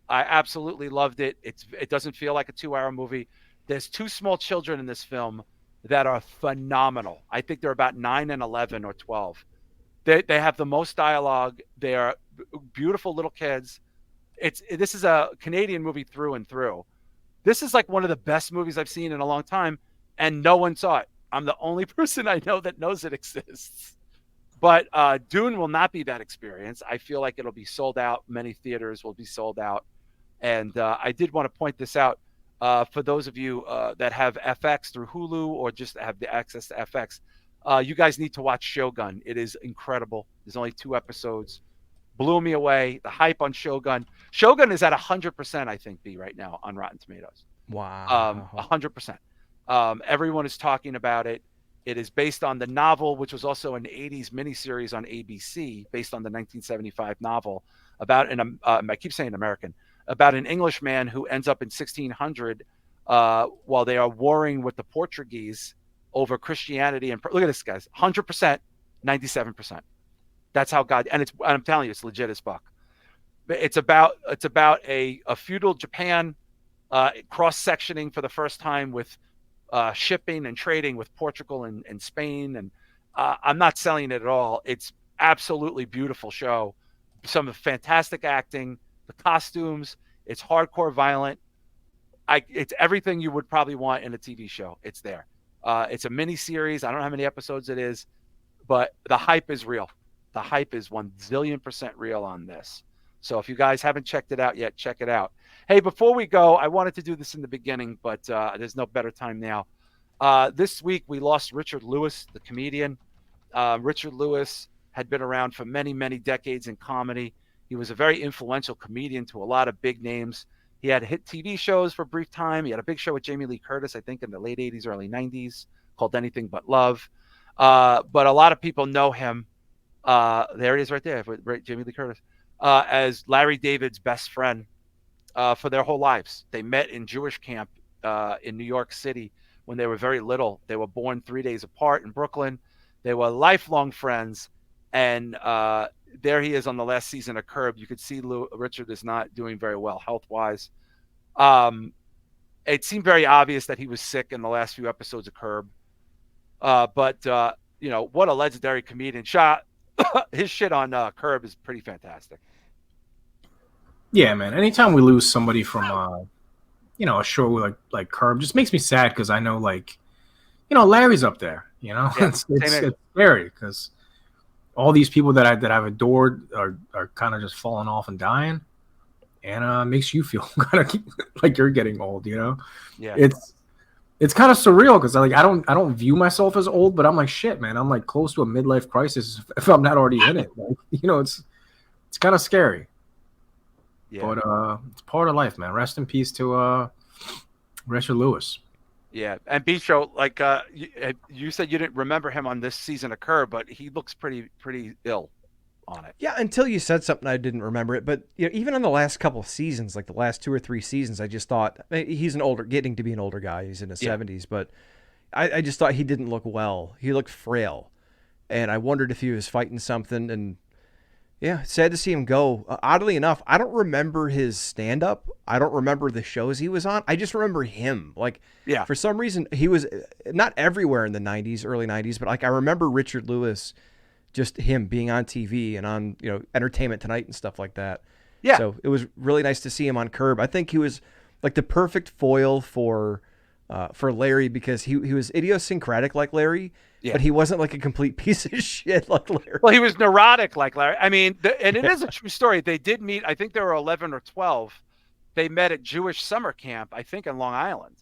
I absolutely loved it. It doesn't feel like a 2-hour movie. There's 2 small children in this film that are phenomenal. I think they're about 9 and 11 or 12. They have the most dialogue. They are beautiful little kids. This is a Canadian movie through and through. This is like one of the best movies I've seen in a long time, and no one saw it. I'm the only person I know that knows it exists. But Dune will not be that experience. I feel like it'll be sold out. Many theaters will be sold out. And I did want to point this out for those of you that have FX through Hulu or just have the access to FX. You guys need to watch Shogun. It is incredible. There's only 2 episodes. Blew me away. The hype on Shogun. Shogun is at 100%, I think, B right now on Rotten Tomatoes. Wow. 100%. Everyone is talking about it. It is based on the novel, which was also an 80s miniseries on ABC, based on the 1975 novel about I keep saying American, about an Englishman who ends up in 1600 while they are warring with the Portuguese over Christianity. And look at this, guys, 100%, 97%. That's how God, and I'm telling you, it's legit as fuck. It's about a feudal Japan cross-sectioning for the first time with shipping and trading with Portugal and Spain. And I'm not selling it at all. It's absolutely beautiful show. Some fantastic acting, the costumes. It's hardcore violent. It's everything you would probably want in a TV show. It's there. It's a mini series. I don't know how many episodes it is, but the hype is real. The hype is 1,000,000,000% real on this. So if you guys haven't checked it out yet, check it out. Hey, before we go, I wanted to do this in the beginning, but there's no better time now. This week, we lost Richard Lewis, the comedian. Richard Lewis had been around for many, many decades in comedy. He was a very influential comedian to a lot of big names. He had hit TV shows for a brief time. He had a big show with Jamie Lee Curtis, I think, in the late 80s, early 90s, called Anything But Love. But a lot of people know him. There it is right there, right, Jamie Lee Curtis, as Larry David's best friend for their whole lives. They met in Jewish camp in New York City when they were very little. They were born 3 days apart in Brooklyn. They were lifelong friends. And there he is on the last season of Curb. You could see Richard is not doing very well health-wise. It seemed very obvious that he was sick in the last few episodes of Curb. But what a legendary comedian. Shah, his shit on Curb is pretty fantastic. Yeah, man. Anytime we lose somebody from a show like Curb, just makes me sad because I know Larry's up there. Yeah, it's scary because all these people that I've adored are kind of just falling off and dying, and makes you feel kind of like you're getting old. Yeah, it's kind of surreal because I don't view myself as old, but I'm like, shit, man, I'm like close to a midlife crisis if I'm not already in it. It's kind of scary. Yeah. But it's part of life, man. Rest in peace to Richard Lewis. Yeah, and Bicho, you said you didn't remember him on this season of Curb, but he looks pretty ill on it. Yeah, until you said something, I didn't remember it. But even on the last couple of seasons, like the last 2 or 3 seasons, I just thought he's getting to be an older guy. He's in his 70s, but I just thought he didn't look well. He looked frail, and I wondered if he was fighting something. And yeah, sad to see him go. Oddly enough, I don't remember his stand-up. I don't remember the shows he was on. I just remember him. For some reason, he was not everywhere in the 90s, early 90s, but I remember Richard Lewis, just him being on TV and on Entertainment Tonight and stuff like that. Yeah. So it was really nice to see him on Curb. I think he was like the perfect foil for Larry because he was idiosyncratic like Larry. Yeah. But he wasn't like a complete piece of shit like Larry. Well, he was neurotic like Larry. I mean, and it is a true story. They did meet. I think they were 11 or 12. They met at Jewish summer camp, I think, in Long Island.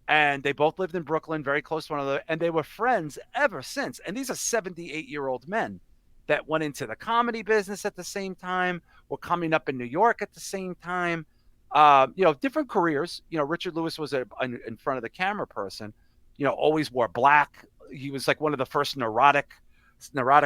And they both lived in Brooklyn, very close to one another. And they were friends ever since. And these are 78-year-old men that went into the comedy business at the same time, were coming up in New York at the same time. Different careers. Richard Lewis was in front of the camera person. always wore black. He was like one of the first neurotic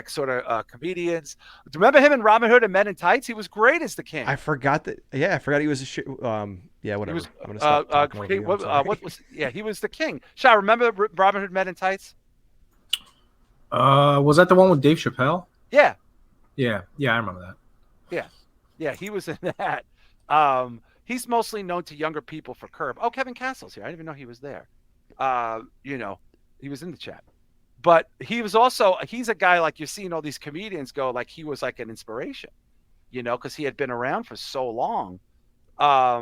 sort of comedians. Do you remember him in Robin Hood and Men in Tights? He was great as the king. I forgot that. Yeah, I forgot he was whatever. He was, I'm gonna stop talking over you. what was? Yeah, he was the king. Shah, remember Robin Hood Men in Tights? Was that the one with Dave Chappelle? Yeah. Yeah, I remember that. Yeah, he was in that. He's mostly known to younger people for Curb. Oh, Kevin Castle's here. I didn't even know he was there. He was in the chat. But he's a guy like you're seeing all these comedians go like he was like an inspiration, because he had been around for so long. I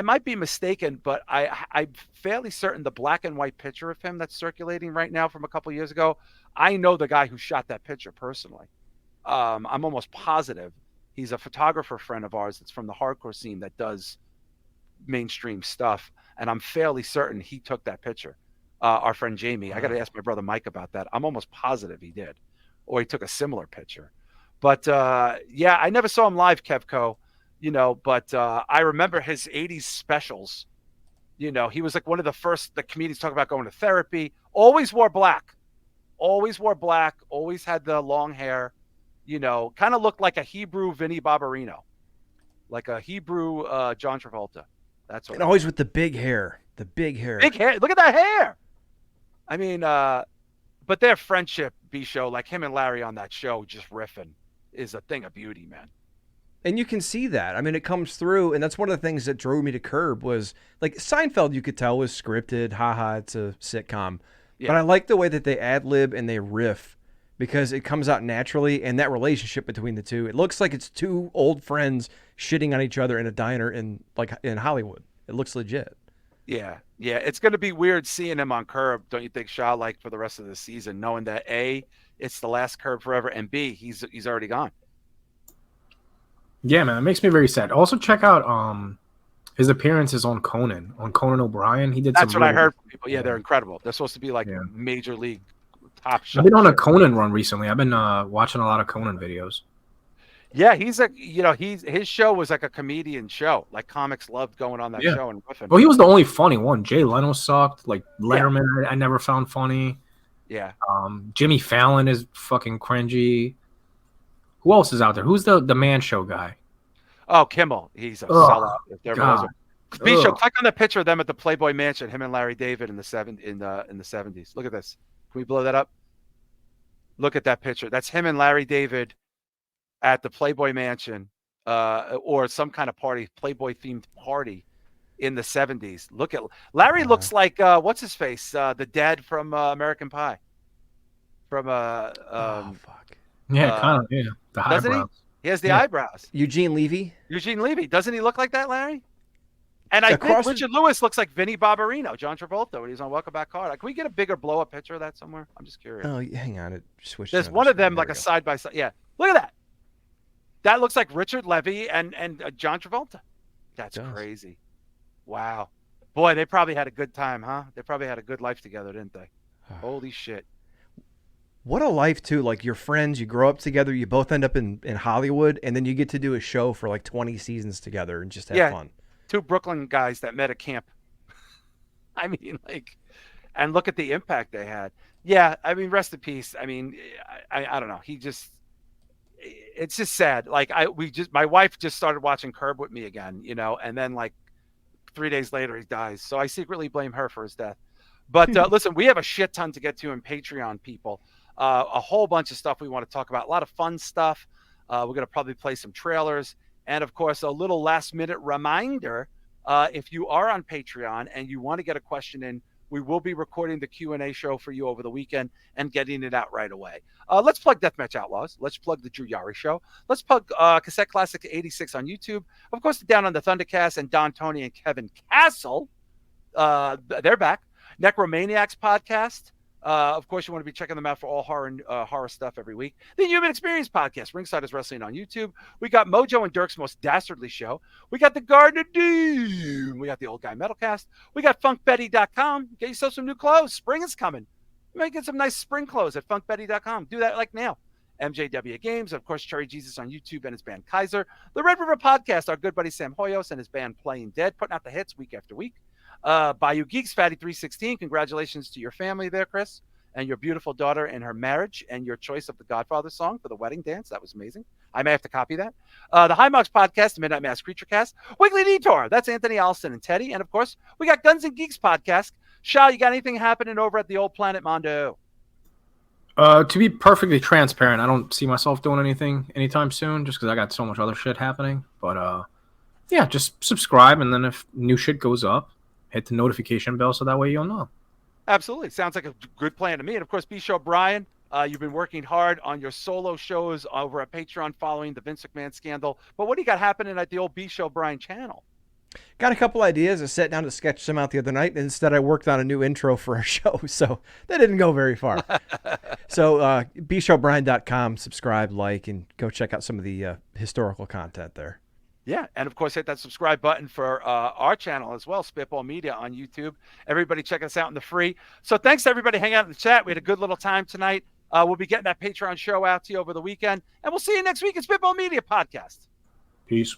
might be mistaken, but I'm fairly certain the black and white picture of him that's circulating right now from a couple years ago, I know the guy who shot that picture personally. I'm almost positive he's a photographer friend of ours that's from the hardcore scene that does mainstream stuff, and I'm fairly certain he took that picture. Our friend Jamie, I got to ask my brother Mike about that. I'm almost positive he did, or he took a similar picture. But I never saw him live, Kevco, but I remember his 80s specials. He was like one of the first the comedians talk about going to therapy. Always wore black, always had the long hair, kind of looked like a Hebrew Vinnie Barbarino, like a Hebrew John Travolta. That's what. And always with the big hair. The big hair. Big hair. Look at that hair. I mean, but their friendship, B-show, like him and Larry on that show, just riffing, is a thing of beauty, man. And you can see that. I mean, it comes through, and that's one of the things that drove me to Curb was, like, Seinfeld, you could tell was scripted, haha, it's a sitcom. Yeah. But I like the way that they ad-lib and they riff, because it comes out naturally, and that relationship between the two, it looks like it's two old friends shitting on each other in a diner in Hollywood. It looks legit. Yeah, it's going to be weird seeing him on Curb, don't you think, Shah, like for the rest of the season, knowing that A, it's the last Curb forever, and B, he's already gone. Yeah, man, it makes me very sad. Also, check out his appearances on Conan O'Brien. He did. That's what I heard from people. Yeah, they're incredible. They're supposed to be like major league top shots. I've been on a Conan run recently. I've been watching a lot of Conan videos. Yeah, his show was like a comedian show. Like comics loved going on that show and riffing. Well, he was the only funny one. Jay Leno sucked. Like Letterman, I never found funny. Yeah. Jimmy Fallon is fucking cringy. Who else is out there? Who's the man show guy? Oh, Kimmel. He's a sellout. B-show, click on the picture of them at the Playboy Mansion, him and Larry David in the 70s. Look at this. Can we blow that up? Look at that picture. That's him and Larry David at the Playboy Mansion, or some kind of party, Playboy themed party in the 70s. Look at Larry. Looks like what's his face? The dad from American Pie. From fuck. Yeah, kind of. Yeah, the doesn't eyebrows. He has the eyebrows. Eugene Levy. Doesn't he look like that, Larry? And I think Richard Lewis looks like Vinnie Barbarino, John Travolta, when he's on Welcome Back Carter. Can we get a bigger blow-up picture of that somewhere? I'm just curious. Oh, hang on. It switched. There's one of them like a side-by-side. Yeah, look at that. That looks like Richard Levy and John Travolta. That's crazy. Wow. Boy, they probably had a good time, huh? They probably had a good life together, didn't they? Holy shit. What a life, too. Like, your friends, you grow up together, you both end up in Hollywood, and then you get to do a show for like 20 seasons together and just have fun. Two Brooklyn guys that met at camp. I mean, like, and look at the impact they had. Yeah, I mean, rest in peace. I mean, I don't know. It's just sad. Like, my wife just started watching Curb with me again, and then like 3 days later he dies. So I secretly blame her for his death. But listen, we have a shit ton to get to in Patreon, people. A whole bunch of stuff we want to talk about. A lot of fun stuff. We're going to probably play some trailers. And, of course, a little last-minute reminder, if you are on Patreon and you want to get a question in, we will be recording the Q&A show for you over the weekend and getting it out right away. Let's plug Deathmatch Outlaws. Let's plug the Drew Yari Show. Let's plug Cassette Classic 86 on YouTube. Of course, Down on the Thundercast and Don, Tony, and Kevin Castle. They're back. Necromaniacs podcast. Of course, you want to be checking them out for all horror stuff every week. The Human Experience podcast, Ringside is Wrestling on YouTube. We got Mojo and Dirk's Most Dastardly Show. We got the Garden of Doom. We got the Old Guy Metalcast. We got FunkBetty.com. Get yourself some new clothes. Spring is coming. You might get some nice spring clothes at FunkBetty.com. Do that like now. MJW Games, of course, Cherry Jesus on YouTube and his band Kaiser. The Red River Podcast, our good buddy Sam Hoyos and his band Playing Dead, putting out the hits week after week. Bayou Geeks, Fatty316. Congratulations to your family there, Chris, and your beautiful daughter in her marriage and your choice of the Godfather song for the wedding dance. That was amazing. I may have to copy that. The High Marks Podcast, the Midnight Mass Creature Cast, Wiggly Detour. That's Anthony Allison and Teddy. And, of course, we got Guns and Geeks Podcast. Shah, you got anything happening over at the Old Planet Mondo? To be perfectly transparent, I don't see myself doing anything anytime soon just because I got so much other shit happening. But, yeah, just subscribe, and then if new shit goes up, hit the notification bell so that way you'll know. Absolutely. Sounds like a good plan to me. And, of course, B-Show Brian, you've been working hard on your solo shows over at Patreon following the Vince McMahon scandal. But what do you got happening at the old B-Show Brian channel? Got a couple ideas. I sat down to sketch some out the other night, and instead I worked on a new intro for our show, so that didn't go very far. So bshowbrian.com, subscribe, like, and go check out some of the historical content there. Yeah, and of course, hit that subscribe button for our channel as well, Spitball Media on YouTube. Everybody check us out in the free. So thanks to everybody hanging out in the chat. We had a good little time tonight. We'll be getting that Patreon show out to you over the weekend, and we'll see you next week at Spitball Media Podcast. Peace.